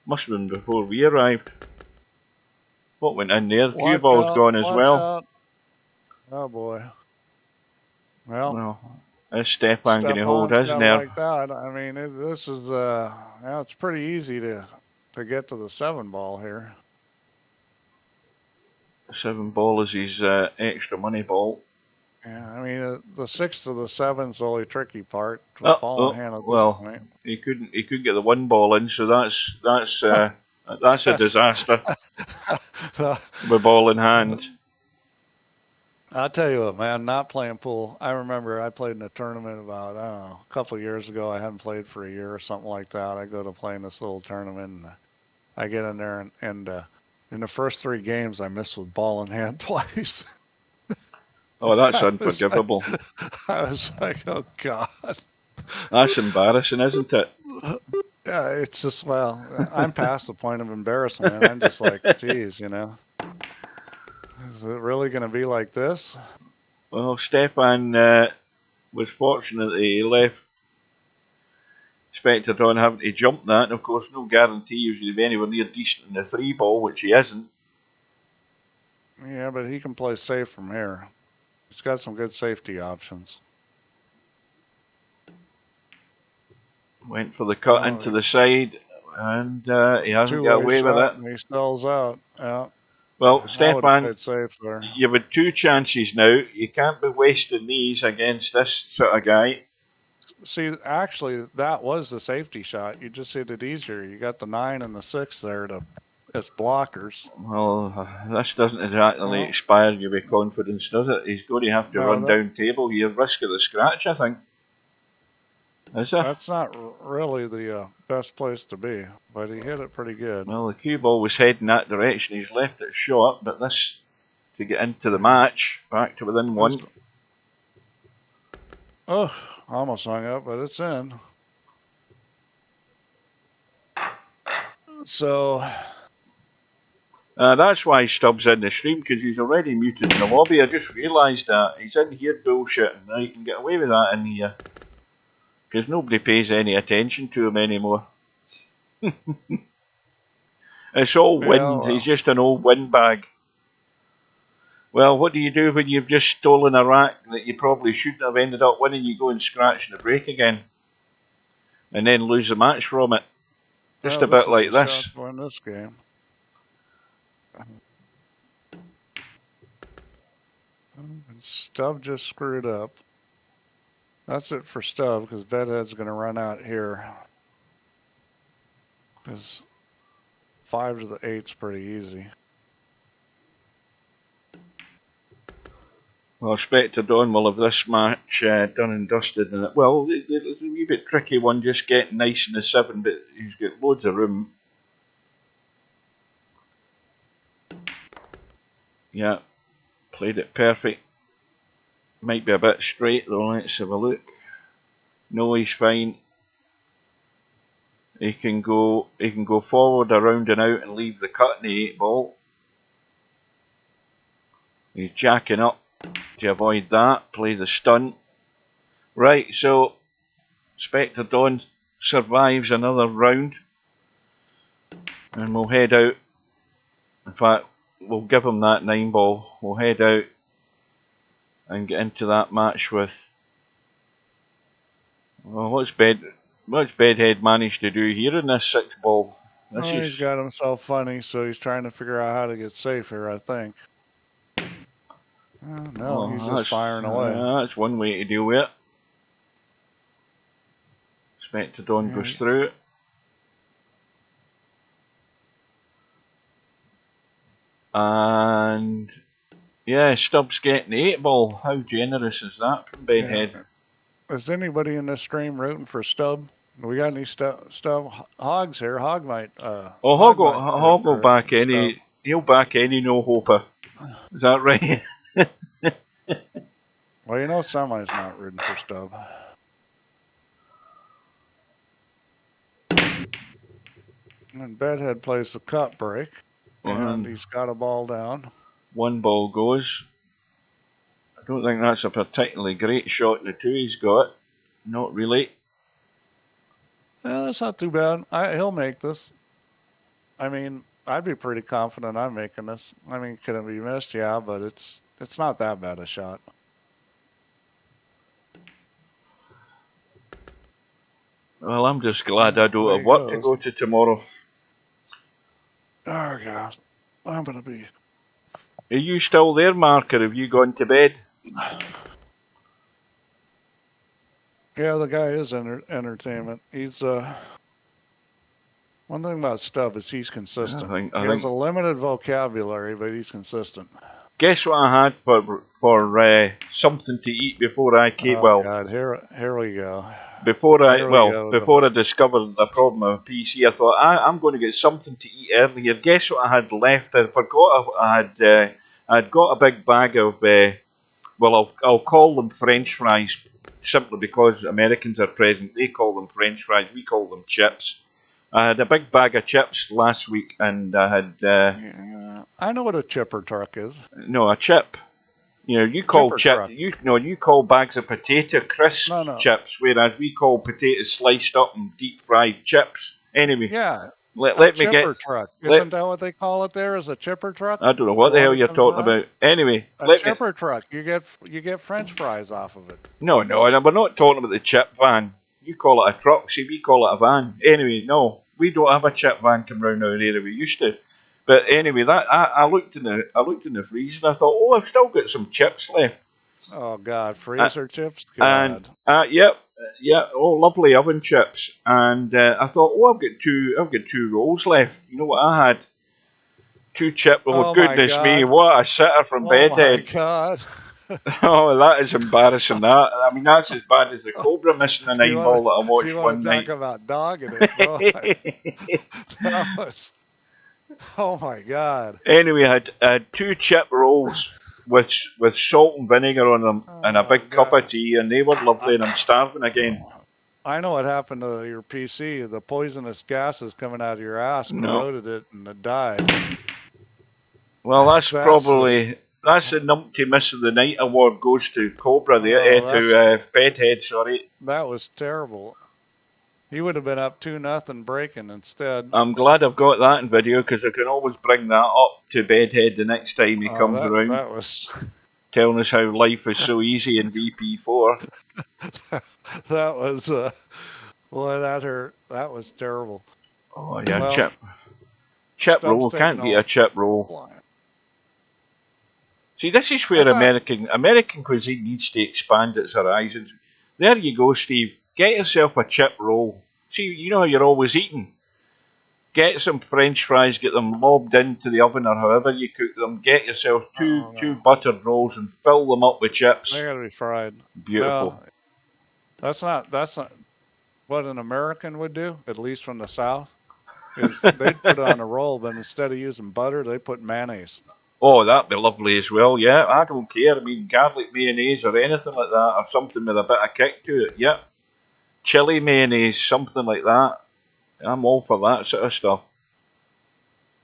Must have been before we arrived. What went in there? Cue ball's gone as well. Out. Oh, boy. Well, is Stefan going to hold his nerve? Like that. I mean, this is it's pretty easy to get to the 7 ball here. 7 ball is his extra money ball. Yeah, I mean, the 6 to the 7's the only tricky part. With ball in hand at this point. He couldn't get the 1 ball in, so that's a disaster with ball in hand. I'll tell you what, man, not playing pool. I remember I played in a tournament about, I don't know, a couple of years ago. I hadn't played for a year or something like that. I go to play in this little tournament, and I get in there, and in the first 3 games, I missed with ball in hand twice. Oh, that's unforgivable. I was like, oh, God. That's embarrassing, isn't it? Yeah, it's just, well, I'm past the point of embarrassment. I'm just like, geez, you know. Is it really going to be like this? Well, Stefan was fortunate that he left Spectre on having to jump that, and of course, no guarantee he was going to be anywhere near decent in the 3 ball, which he isn't. Yeah, but he can play safe from here. He's got some good safety options. Went for the cut into the side, and he hasn't got away with it. He stalls out. Yeah. Well, Stefan, safe there. You've had 2 chances now. You can't be wasting these against this sort of guy. See, actually, that was the safety shot. You just hit it easier. You got the 9 and the 6 there as blockers. Well, this doesn't exactly inspire you with confidence, does it? He's going to have to run down table. You risk of the scratch, I think. Is it? That's not really the best place to be, but he hit it pretty good. Well, the cue ball was heading that direction. He's left it short, but this, to get into the match, back to within 1. Oh, almost hung up, but it's in. So... that's why Stubbs in the stream, because he's already muted in the lobby. I just realised that. He's in here bullshitting. Now you can get away with that in here. Because nobody pays any attention to him anymore. It's all wind. He's just an old windbag. Well, what do you do when you've just stolen a rack that you probably shouldn't have ended up winning? You go and scratch the break again. And then lose the match from it. Just a bit like this. Win this game. And Stubb just screwed up. That's it for Stubb, because Bedhead's going to run out here. Because 5 to the 8's pretty easy. Well, Spectre Dawn will have this match done and dusted. And well, it's a wee bit tricky one, just getting nice in the 7, but he's got loads of room. Yeah, played it perfect. Might be a bit straight though, let's have a look. No, he's fine. He can go forward, around and out and leave the cut in the 8 ball. He's jacking up to avoid that, play the stunt. Right, so Spectre Dawn survives another round. And we'll head out. In fact, we'll give him that 9 ball. We'll head out and get into that match with... Well, what's Bedhead managed to do here in this 6 ball? He's got himself funny, so he's trying to figure out how to get safe here, I think. No, he's just firing away. That's one way to deal with it. Spectre Dawn goes through it. And yeah, Stubbs getting the 8 ball. How generous is that from Bedhead? Yeah. Is anybody in this stream rooting for Stubb? We got any Stubb Hogs here? Hog might. Hog will back any. Stubb. He'll back any no-hoper. Is that right? Well, you know, somebody's not rooting for Stubb. And Bedhead plays the cut break. And he's got a ball down. 1 ball goes. I don't think that's a particularly great shot in the 2 he's got. Not really. That's not too bad. He'll make this. I mean, I'd be pretty confident I'm making this. I mean, can it be missed? Yeah, but it's not that bad a shot. Well, I'm just glad I don't have work to go to tomorrow. Oh, God. I'm going to be... Are you still there, Mark, or have you gone to bed? Yeah, the guy is entertainment. He's one thing about Stubb is he's consistent. He has a limited vocabulary, but he's consistent. Guess what I had for something to eat before I came. Oh, well, God, here we go. Before I discovered the problem with PC, I thought I'm going to get something to eat earlier. Guess what I had left? I forgot I'd got a big bag of I'll call them French fries simply because Americans are present. They call them French fries. We call them chips. I had a big bag of chips last week, and I had. I know what a chipper truck is. No, a chip. You know, you call you call bags of potato crisps chips, whereas we call potatoes sliced up and deep fried chips. Anyway, yeah. Let me get chipper truck. Isn't that what they call it there? Is a chipper truck? I don't know what the hell you're talking about. Anyway, a chipper truck. You get French fries off of it. No, we're not talking about the chip van. You call it a truck. See, we call it a van. Anyway, no, we don't have a chip van come round our area. We used to. But anyway, that I looked in the freezer and I thought, oh, I've still got some chips left. Oh God, freezer chips. God. And yep, oh, lovely oven chips. And I thought, oh, I've got two rolls left. You know what I had? 2 chips. Oh, goodness me, what a sitter from Bedhead. Oh my God. Oh, that is embarrassing. That I mean, that's as bad as the Cobra missing an eyeball that I watched one night. Talk about dogging it. That was. Oh my God! Anyway, I had 2 chip rolls with salt and vinegar on them, and a big cup of tea, and they were lovely. And I'm starving again. I know what happened to your PC. The poisonous gases coming out of your ass corroded it, and it died. Well, that's the numpty miss of the night award goes to Cobra there, to Bedhead. Sorry, that was terrible. He would have been up 2-0 breaking instead. I'm glad I've got that in video because I can always bring that up to Bedhead the next time he comes around. That was telling us how life is so easy in VP4. That was boy, that hurt. That was terrible. Oh yeah, well, chip roll can't beat a chip roll. See, this is where American cuisine needs to expand its horizons. There you go, Steve. Get yourself a chip roll. See, you know how you're always eating. Get some French fries, get them lobbed into the oven or however you cook them. Get yourself two buttered rolls and fill them up with chips. They gotta be fried. Beautiful. That's not what an American would do, at least from the South. Is they'd put it on a roll, but instead of using butter, they put mayonnaise. Oh, that'd be lovely as well, yeah. I don't care. I mean, garlic mayonnaise or anything like that, or something with a bit of kick to it, yeah. Chili mayonnaise, something like that. I'm all for that sort of stuff.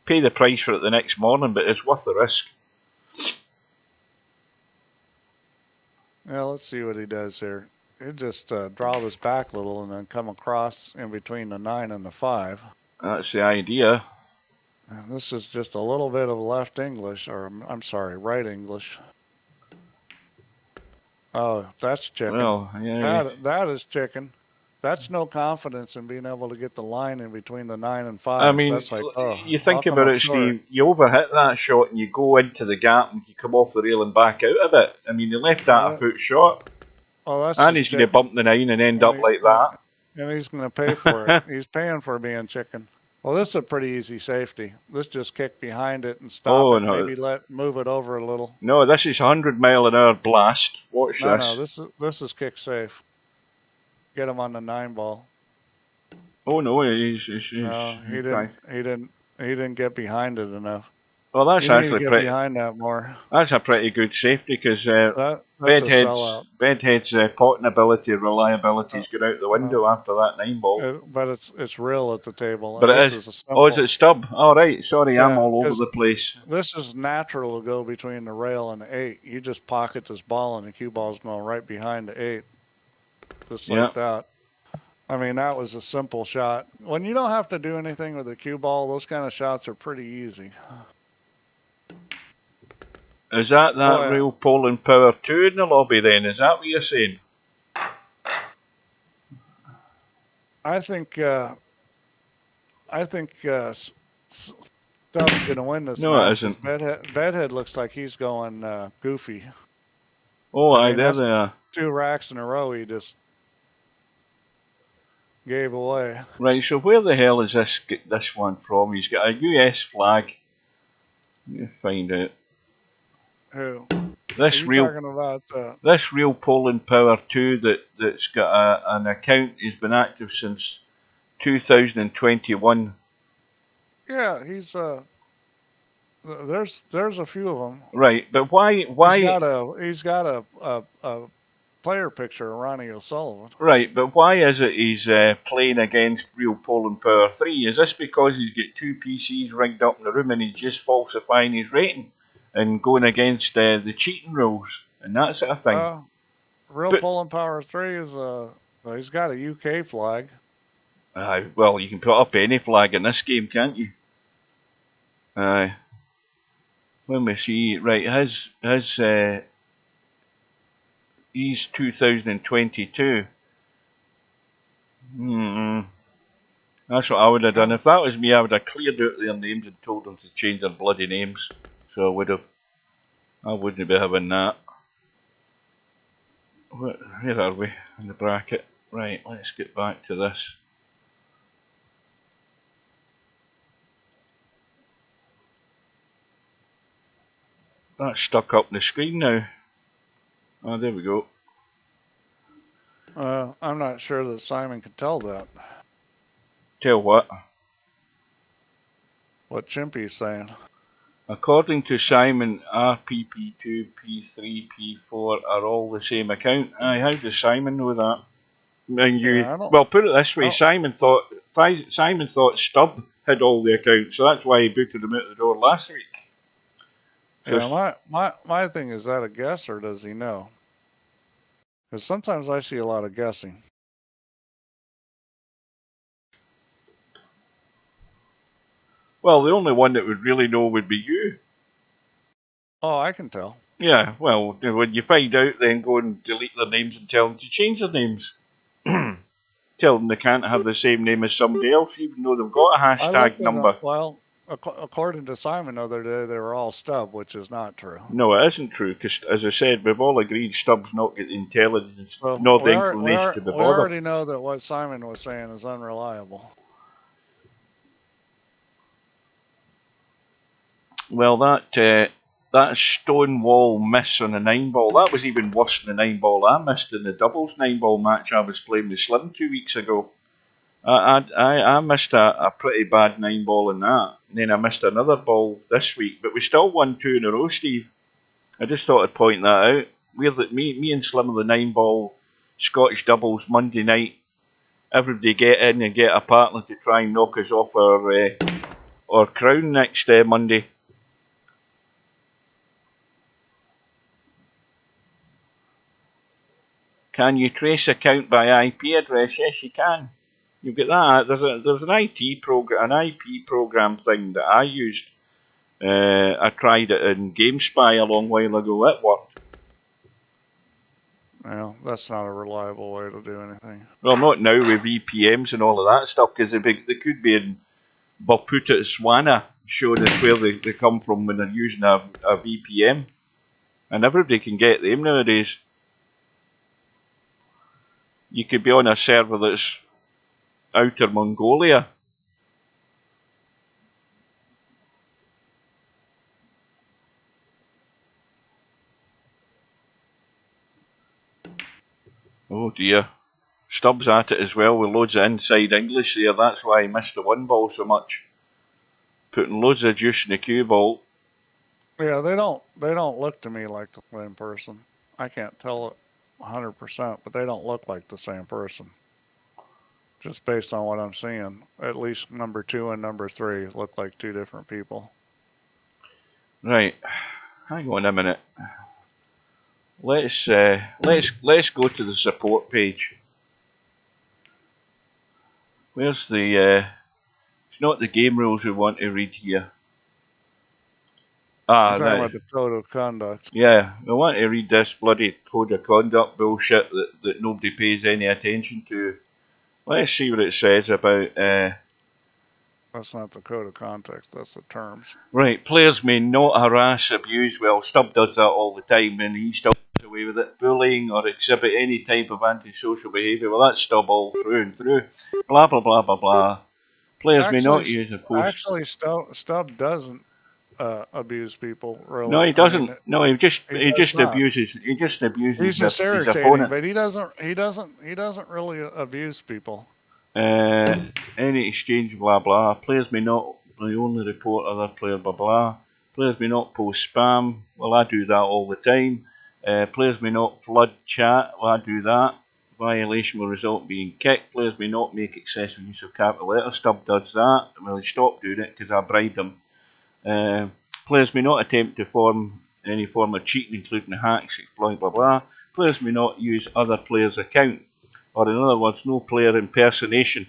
Pay the price for it the next morning, but it's worth the risk. Yeah, let's see what he does here. He'll just draw this back a little and then come across in between the 9 and the 5. That's the idea. And this is just a little bit of left English, or I'm sorry, right English. Oh, that's chicken. Well, yeah. That is chicken. That's no confidence in being able to get the line in between the 9 and 5. I mean, that's like, you think about it, Steve. You overhit that shot and you go into the gap and you come off the rail and back out of it. I mean, you left that a foot short. Oh, and he's going to bump the 9 and end up like that. And he's going to pay for it. He's paying for being chicken. Well, this is a pretty easy safety. Let's just kick behind it and stop it. No. Maybe move it over a little. No, this is 100-mile-an-hour blast. Watch this. No, this is kick safe. Get him on the 9 ball. Oh no, he didn't get behind it enough. Well, that's actually pretty behind that more. That's a pretty good safety because Bedhead's potting ability, reliability is going out the window after that 9 ball. But it's real at the table. But it is. Oh, is it stub? All right. Sorry, I'm all over the place. This is natural to go between the rail and the 8. You just pocket this ball and the cue ball's going right behind the 8. Just like that. I mean, that was a simple shot. When you don't have to do anything with the cue ball, those kind of shots are pretty easy. Is that real polling power too in the lobby then? Is that what you're saying? I think Stubb's going to win this match. No, it isn't. Bedhead looks like he's going goofy. Oh, there they are. 2 racks in a row, he just gave away. Right, so where the hell is this one from? He's got a US flag. Let me find out. Who? This Are you real talking about? this real Poland Power 2 that's got an account. He's been active since 2021. Yeah, he's There's a few of them. Right, but why? He's got a player picture of Ronnie O'Sullivan. Right, but why is it he's playing against real Poland Power 3? Is this because he's got two PCs rigged up in the room and he's just falsifying his rating and going against the cheating rules and that sort of thing? Real Poland Power 3 is he's got a UK flag. Well, you can put up any flag in this game, can't you? Let me see. Right, he's 2022. That's what I would have done. If that was me, I would have cleared out their names and told them to change their bloody names. So I wouldn't be having that. Where are we in the bracket? Right, let's get back to this. That's stuck up the screen now. Oh, there we go. I'm not sure that Simon can tell that. Tell what? What Chimpie's saying. According to Simon, RPP2, P3, P4 are all the same account. Aye, how does Simon know that? Well, put it this way: Simon thought Stubb had all the accounts, so that's why he booted him out the door last week. Yeah, my thing is that a guess or does he know? Because sometimes I see a lot of guessing. Well, the only one that would really know would be you. Oh, I can tell. Yeah, well, when you find out, then go and delete their names and tell them to change their names. Tell them they can't have the same name as somebody else, even though they've got a hashtag number. Well, according to Simon the other day, they were all Stubb, which is not true. No, it isn't true, because as I said, we've all agreed Stubb's not got the intelligence, nor the inclination to be bothered. We already know that what Simon was saying is unreliable. Well, that Stonewall miss on the 9-ball, that was even worse than the 9-ball I missed in the doubles 9-ball match I was playing with Slim 2 weeks ago. I missed a pretty bad 9-ball in that, and then I missed another ball this week, but we still won 2 in a row, Steve. I just thought I'd point that out. Me and Slim are the 9-ball Scottish doubles Monday night. Everybody get in and get a partner to try and knock us off our crown next Monday. Can you trace account by IP address? Yes, you can. You've got that. There's an IP program thing that I used. I tried it in GameSpy a long while ago. It worked. Well, that's not a reliable way to do anything. Well, not now with VPMs and all of that stuff, because they could be in Botswana showing us where they come from when they're using a VPN. And everybody can get them nowadays. You could be on a server that's outer Mongolia. Oh dear. Stubbs at it as well with loads of inside English there. That's why he missed the 1 ball so much. Putting loads of juice in the cue ball. Yeah, they don't look to me like the same person. I can't tell it 100%, but they don't look like the same person. Just based on what I'm seeing, at least number 2 and number 3 look like 2 different people. Right, hang on a minute. Let's go to the support page. Where's the? It's not the game rules we want to read here. You're talking about the code of conduct. Yeah, we want to read this bloody code of conduct bullshit that nobody pays any attention to. Let's see what it says about... That's not the code of conduct, that's the terms. Right, players may not harass, abuse. Well, Stubb does that all the time, and he still away with it, bullying or exhibit any type of antisocial behaviour. Well, that's stub all through and through. Blah, blah, blah, blah, blah. Players may not use a post. Actually, Stubb doesn't abuse people, really. No, he doesn't. No, he just abuses. He just abuses He's just his irritating, opponent. but he doesn't really abuse people. Any exchange, blah blah. Players may only report other player, blah blah. Players may not post spam. Well, I do that all the time. Players may not flood chat. Well, I do that. Violation will result in being kicked. Players may not make excessive use of capital letters. Stubb does that. Well, he stopped doing it because I bribed him. Players may not attempt to form any form of cheating, including hacks, exploit, blah blah. Players may not use other players' account, or in other words, no player impersonation.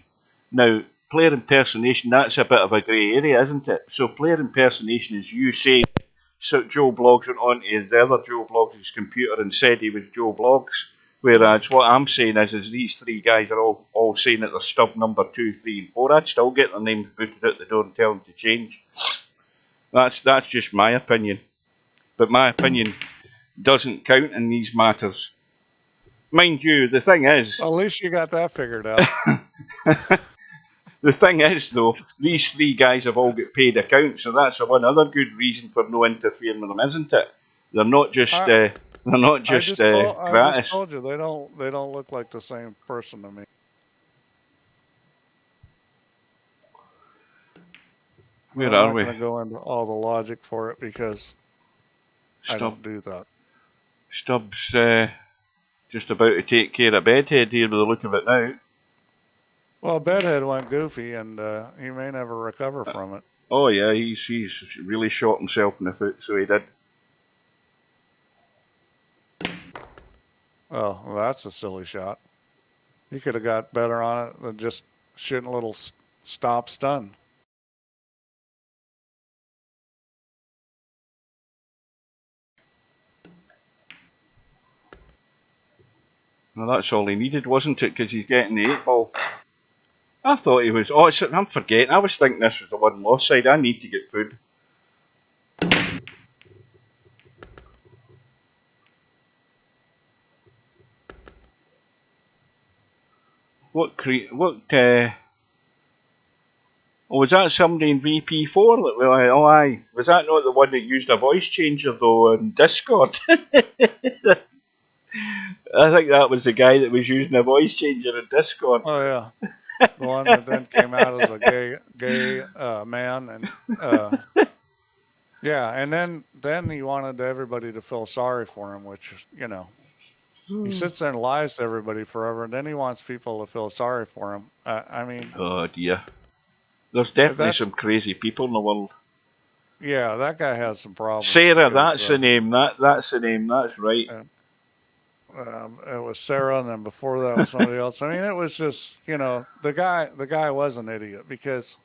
Now, player impersonation, that's a bit of a grey area, isn't it? So player impersonation is you saying, so Joe Bloggs went on to the other Joe Bloggs' computer and said he was Joe Bloggs. Whereas what I'm saying is these three guys are all saying that they're Stubb number 2, 3, and 4. I'd still get their names booted out the door and tell them to change. That's just my opinion. But my opinion doesn't count in these matters. Mind you, the thing is... Well, at least you got that figured out. The thing is, though, these three guys have all got paid accounts, so that's one other good reason for no interfering with them, isn't it? They're not just... I just told you they don't look like the same person to me. Where are we? I'm not going to go into all the logic for it because I don't do that. Stubbs just about to take care of Bedhead here by the look of it now. Well, Bedhead went goofy and he may never recover from it. Oh yeah, he's really shot himself in the foot, so he did. Oh, well, that's a silly shot. He could have got better on it than just shooting a little stop stun. Well, that's all he needed, wasn't it? Because he's getting the 8-ball. I thought he was... Oh, I'm forgetting. I was thinking this was the one-loss side. I need to get food. Oh, was that somebody in VP4? Oh, aye. Was that not the one that used a voice changer, though, in Discord? I think that was the guy that was using a voice changer in Discord. Oh, yeah. The one that then came out as a gay man. And yeah, and then he wanted everybody to feel sorry for him, which, you know, he sits there and lies to everybody forever, and then he wants people to feel sorry for him. I mean... Oh, dear. There's definitely some crazy people in the world. Yeah, that guy has some problems. Sarah, that's the name. That's the name. That's right. It was Sarah, and then before that was somebody else. I mean, it was just, you know, the guy was an idiot because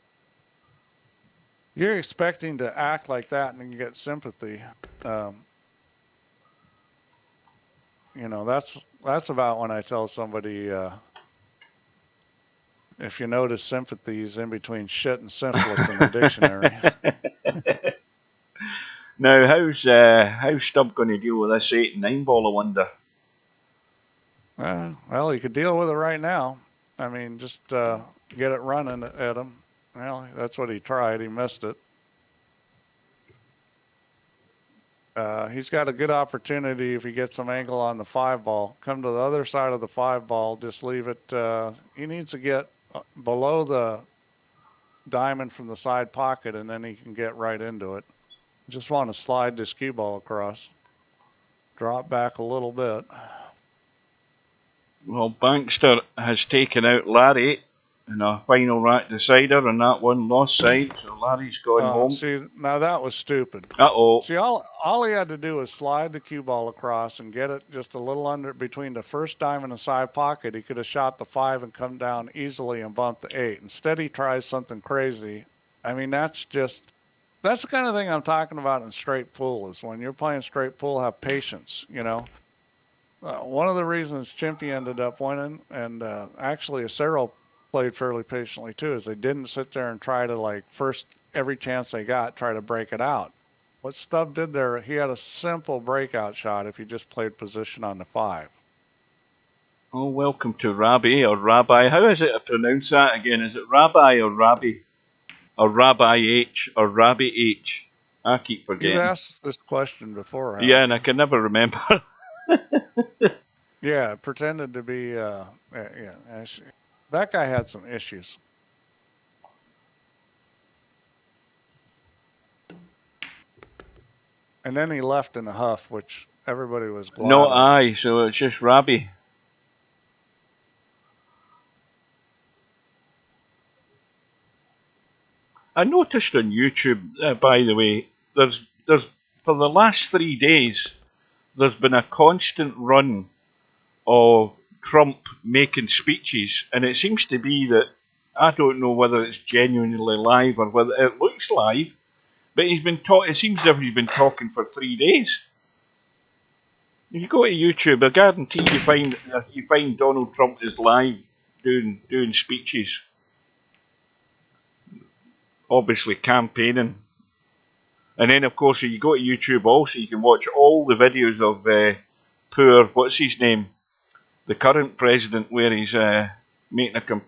you're expecting to act like that and you get sympathy. You know, that's about when I tell somebody, if you notice sympathies in between shit and syphilis in the dictionary. Now, how's Stubb going to deal with this 8 and 9 ball, I wonder? Well, he could deal with it right now. I mean, just get it running at him. Well, that's what he tried. He missed it. He's got a good opportunity if he gets some angle on the 5 ball. Come to the other side of the 5 ball. Just leave it. He needs to get below the diamond from the side pocket, and then he can get right into it. Just want to slide this cue ball across. Drop back a little bit. Well, Bankster has taken out Larry in a final rack decider on that one-loss side, so Larry's gone home. See, now that was stupid. Uh-oh. See, all he had to do was slide the cue ball across and get it just a little under between the first diamond and the side pocket. He could have shot the 5 and come down easily and bumped the 8. Instead, he tries something crazy. I mean, that's the kind of thing I'm talking about in straight pool, is when you're playing straight pool, have patience, you know. One of the reasons Chimpie ended up winning, and actually Acero played fairly patiently too, is they didn't sit there and try to, like, first every chance they got, try to break it out. What Stubb did there, he had a simple breakout shot if he just played position on the 5. Oh, welcome to Rabbi or Rabbi. How is it to pronounce that again? Is it Rabbi or Rabbi? Or Rabbi H or Rabbi H? I keep forgetting. You've asked this question before, yeah, and I can never remember. Yeah, it pretended to be, that guy had some issues. And then he left in a huff, which everybody was glad No of. I, so it's just Rabbi. I noticed on YouTube, by the way, there's for the last 3 days, there's been a constant run of Trump making speeches, and it seems to be that I don't know whether it's genuinely live or whether it looks live, but he's been talking. It seems as if he's been talking for 3 days. If you go to YouTube, I guarantee you find Donald Trump is live doing speeches, obviously campaigning. And then, of course, if you go to YouTube also, you can watch all the videos of poor, what's his name, the current president, where he's making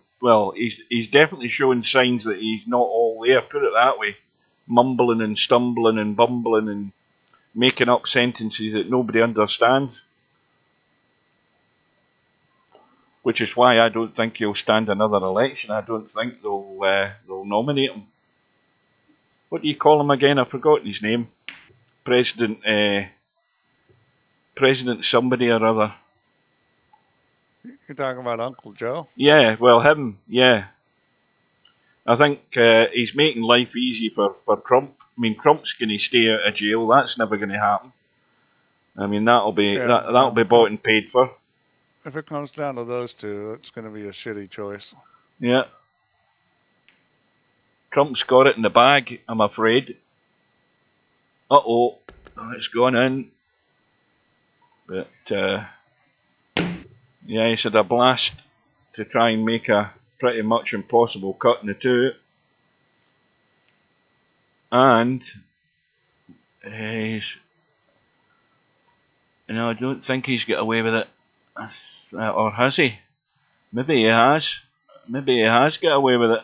he's definitely showing signs that he's not all there, put it that way. Mumbling and stumbling and bumbling and making up sentences that nobody understands. Which is why I don't think he'll stand another election. I don't think they'll nominate him. What do you call him again? I've forgotten his name. President somebody or other. You're talking about Uncle Joe? Yeah, well, him, yeah. I think he's making life easy for Trump. I mean, Trump's going to stay out of jail. That's never going to happen. I mean, that'll be bought and paid for. If it comes down to those two, it's going to be a shitty choice. Yeah. Trump's got it in the bag, I'm afraid. Uh-oh. It's gone in. But, yeah, he's had a blast to try and make a pretty much impossible cut in the 2. And I don't think he's got away with it. Or has he? Maybe he has. Maybe he has got away with it.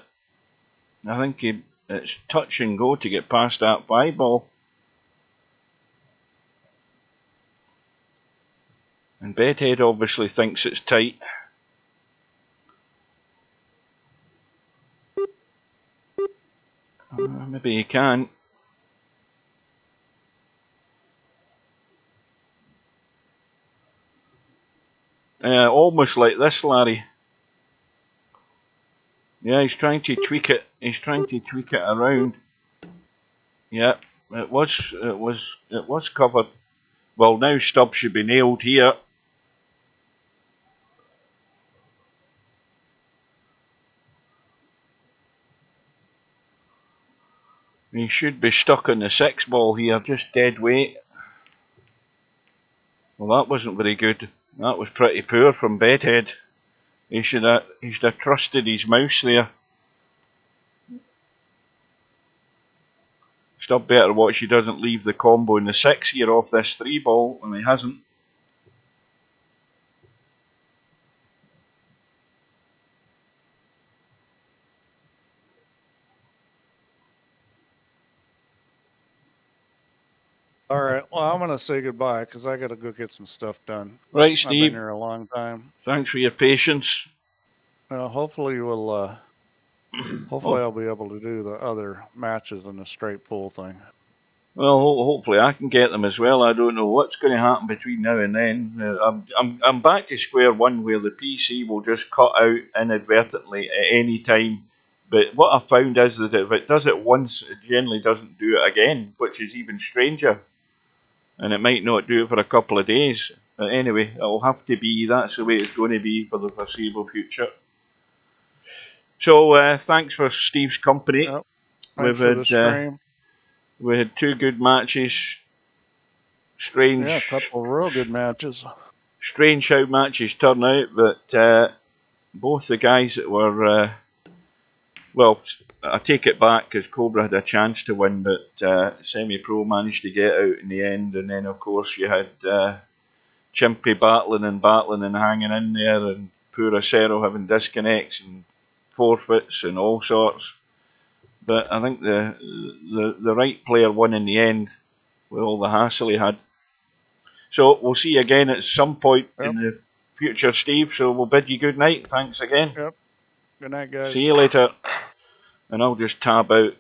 I think it's touch and go to get past that 5 ball. And Bedhead obviously thinks it's tight. Maybe he can. Almost like this, Larry. Yeah, he's trying to tweak it. He's trying to tweak it around. Yeah, it was covered. Well, now Stubb should be nailed here. He should be stuck on the 6 ball here, just dead weight. Well, that wasn't very good. That was pretty poor from Bedhead. He should have trusted his mouse there. Stubb better watch he doesn't leave the combo in the 6 here off this 3 ball, and he hasn't. All right. Well, I'm going to say goodbye because I got to go get some stuff done. Right, Steve. I've been here a long time. Thanks for your patience. Hopefully we'll. Hopefully I'll be able to do the other matches in the straight pool thing. Well, hopefully I can get them as well. I don't know what's going to happen between now and then. I'm back to square one where the PC will just cut out inadvertently at any time. But what I found is that if it does it once, it generally doesn't do it again, which is even stranger. And it might not do it for a couple of days. But anyway, it'll have to be. That's the way it's going to be for the foreseeable future. So thanks for Steve's company. Yep. Thanks for the stream. We had 2 good matches. Strange. Yeah, a couple of real good matches. Strange how matches turn out, but both the guys that were Well, I take it back because Cobra had a chance to win, but Semipro managed to get out in the end, and then of course you had Chimpie battling and hanging in there, and poor Acero having disconnects and forfeits and all sorts. But I think the right player won in the end with all the hassle he had. So we'll see you again at some point in the future, Steve. So we'll bid you good night. Thanks again. Yep. Good night, guys. See you later. And I'll just tab out.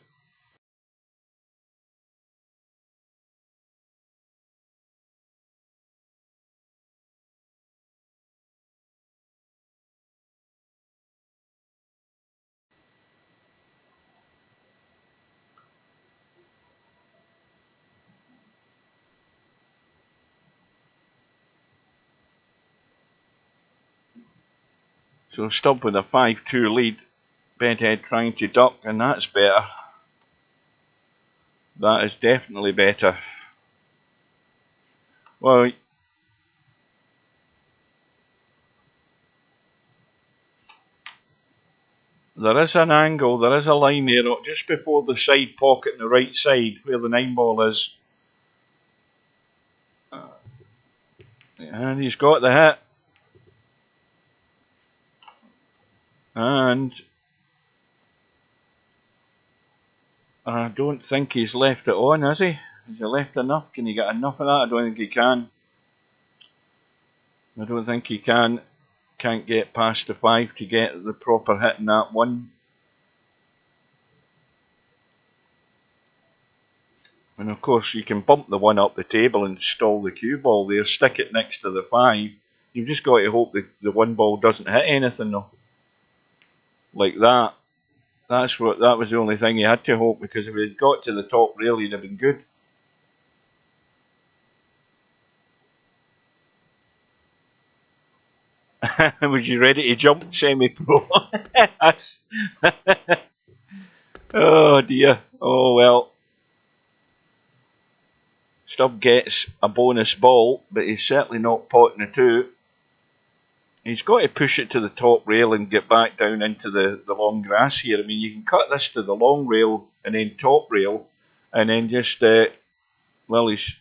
So Stubb with a 5-2 lead. Bedhead trying to duck, and that's better. That is definitely better. Well, there is an angle, there is a line there, just before the side pocket on the right side, where the 9-ball is. And he's got the hit. And I don't think he's left it on, has he? Has he left enough? Can he get enough of that? I don't think he can. I don't think he can. Can't get past the 5 to get the proper hit in that one. And of course you can bump the 1 up the table and stall the cue ball there, stick it next to the 5. You've just got to hope the 1 ball doesn't hit anything though. Like that. That was the only thing he had to hope, because if he had got to the top rail he'd have been good. Was you ready to jump, Semipro? Oh dear. Oh well. Stubb gets a bonus ball, but he's certainly not potting the 2. He's got to push it to the top rail and get back down into the long grass here. I mean, you can cut this to the long rail and then top rail, and then just, well, he's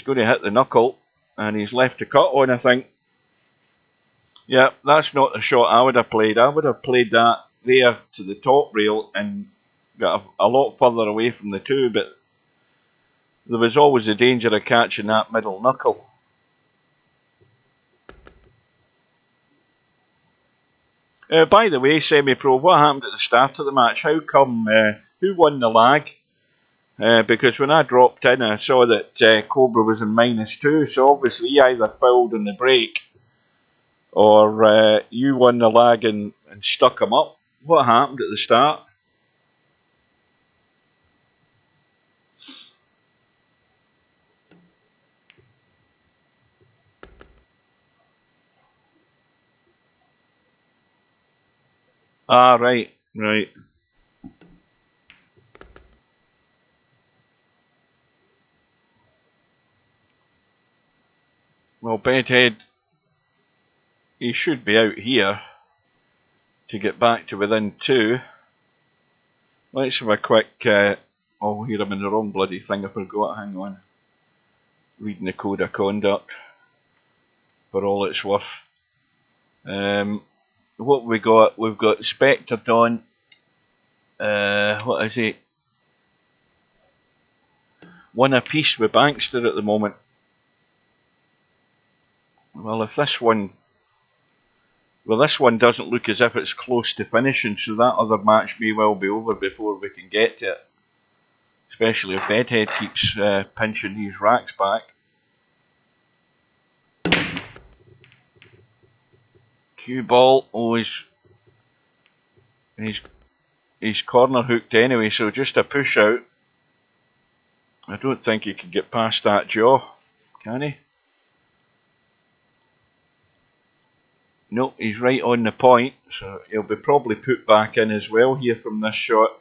going to hit the knuckle, and he's left to cut on, I think. Yeah, that's not the shot I would have played. I would have played that there to the top rail and got a lot further away from the 2, but there was always the danger of catching that middle knuckle. By the way, Semipro, what happened at the start of the match? How come, who won the lag? Because when I dropped in, I saw that Cobra was in -2, so obviously he either fouled on the break, or you won the lag and stuck him up. What happened at the start? Ah, right. Well, Bedhead, he should be out here to get back to within 2. Let's have a quick... oh, here I'm in the wrong bloody thing, I forgot. Hang on. Reading the code of conduct for all it's worth. What we got? We've got Spectre Dawn. What is it? 1 apiece with Bankster at the moment. Well, if this one... Well, this one doesn't look as if it's close to finishing, so that other match may well be over before we can get to it. Especially if Bedhead keeps pinching these racks back. Cue ball, always... He's corner hooked anyway, so just a push out. I don't think he can get past that jaw, can he? Nope, he's right on the point, so he'll be probably put back in as well here from this shot.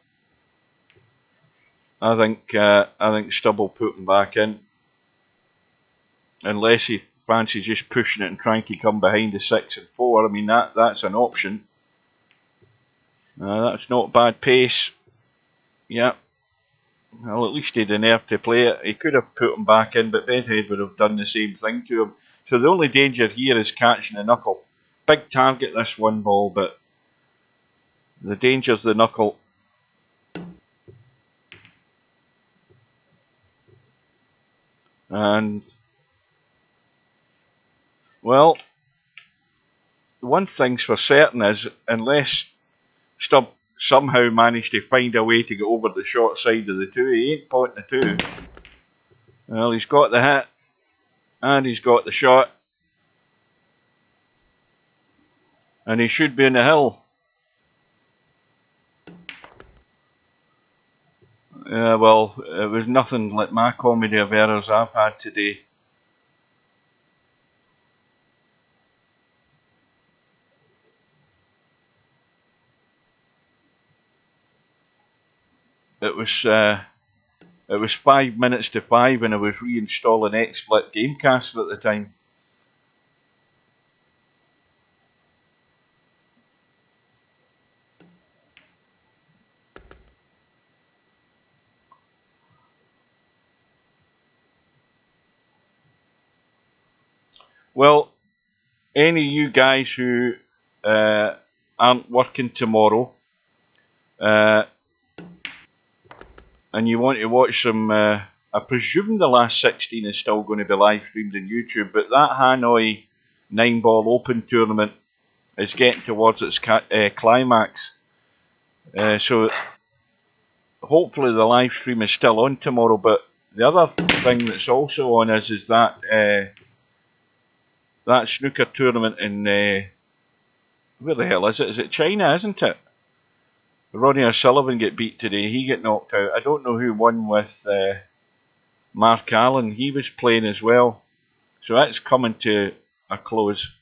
I think Stubb will put him back in, unless he fancies just pushing it and trying to come behind the 6 and 4. I mean that's an option. That's not bad pace. Yeah. Well, at least he had the nerve to play it. He could have put him back in, but Bedhead would have done the same thing to him. So the only danger here is catching the knuckle. Big target, this one ball, but the danger's the knuckle. And, well, one thing's for certain is, unless Stubb somehow managed to find a way to get over the short side of the two, he ain't pointing the two. Well, he's got the hit, and he's got the shot. And he should be in the hill. Well, it was nothing like my comedy of errors I've had today. It was 5 minutes to 5 and I was reinstalling XSplit Gamecaster at the time. Well, any of you guys who aren't working tomorrow and you want to watch some, I presume the last 16 is still going to be live streamed on YouTube, but that Hanoi 9-ball open tournament is getting towards its climax. So hopefully the live stream is still on tomorrow, but the other thing that's also on is that that snooker tournament in where the hell is it? Is it China, isn't it? Ronnie O'Sullivan get beat today. He get knocked out. I don't know who won with Mark Allen. He was playing as well. So that's coming to a close.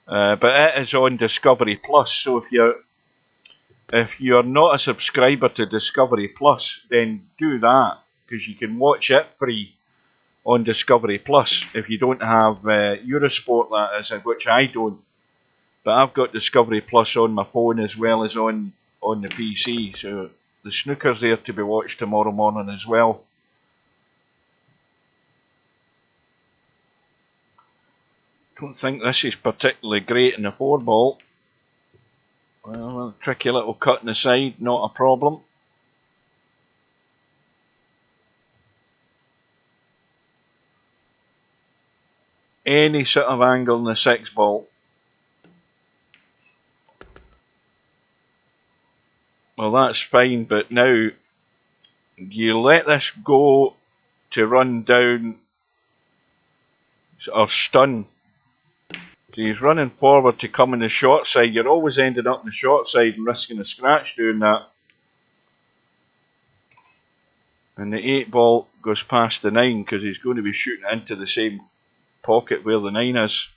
But it is on Discovery Plus. So if you're not a subscriber to Discovery Plus, then do that, because you can watch it free on Discovery Plus. If you don't have Eurosport, that is, which I don't. But I've got Discovery Plus on my phone as well as on the PC. So the snooker's there to be watched tomorrow morning as well. Don't think this is particularly great in the 4-ball. Well, a tricky little cut in the side, not a problem. Any sort of angle in the 6-ball. Well, that's fine, but now you let this go to run down or stun. So he's running forward to come in the short side. You're always ending up in the short side and risking a scratch doing that. And the 8-ball goes past the 9 because he's going to be shooting into the same pocket where the 9 is.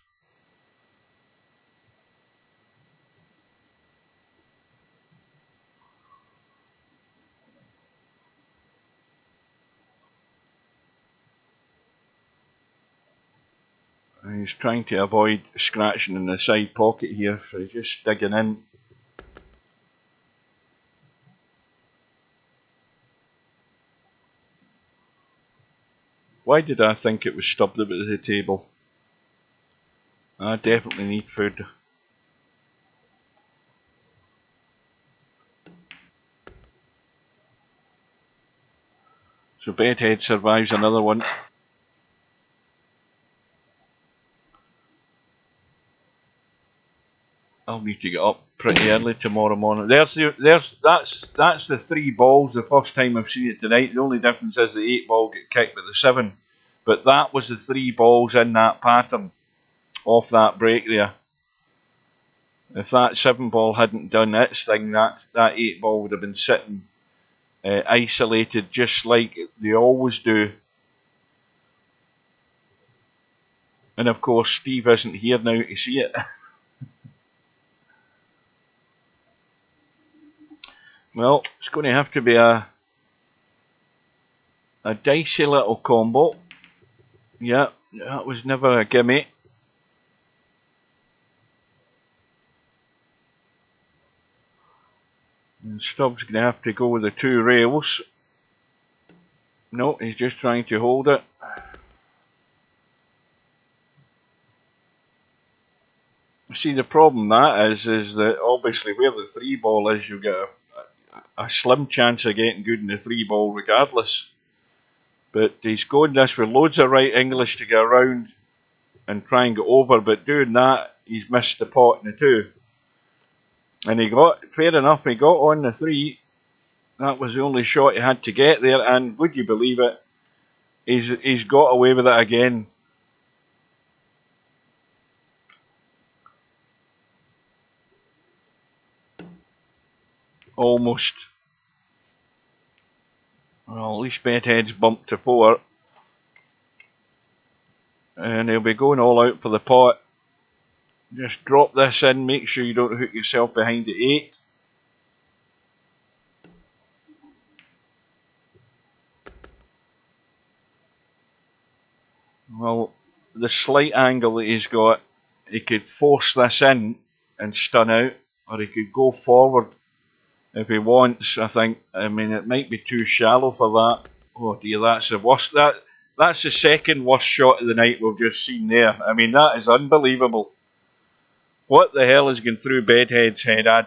And he's trying to avoid scratching in the side pocket here, so he's just digging in. Why did I think it was Stubbed at the table? I definitely need food. So Bedhead survives another one. I'll need to get up pretty early tomorrow morning. That's the 3 balls. The first time I've seen it tonight. The only difference is the 8-ball get kicked with the 7. But that was the 3 balls in that pattern off that break there. If that 7-ball hadn't done its thing, that 8-ball would have been sitting isolated just like they always do. And of course Steve isn't here now to see it. Well, it's going to have to be a dicey little combo. Yeah, that was never a gimme. And Stubbs going to have to go with the 2 rails. No, he's just trying to hold it. See, the problem that is that obviously where the 3 ball is, you get a slim chance of getting good in the 3 ball regardless. But he's going this with loads of right English to go around and try and get over, but doing that, he's missed the pot in the 2. And he got, fair enough, he got on the 3. That was the only shot he had to get there, and would you believe it, he's got away with it again. Almost. Well, at least Bedhead's bumped to 4. And he'll be going all out for the pot. Just drop this in, make sure you don't hook yourself behind the 8. Well, the slight angle that he's got, he could force this in and stun out, or he could go forward if he wants, I think. I mean, it might be too shallow for that. Oh dear, that's the worst. That's the second worst shot of the night we've just seen there. I mean, that is unbelievable. What the hell is going through Bedhead's head? I don't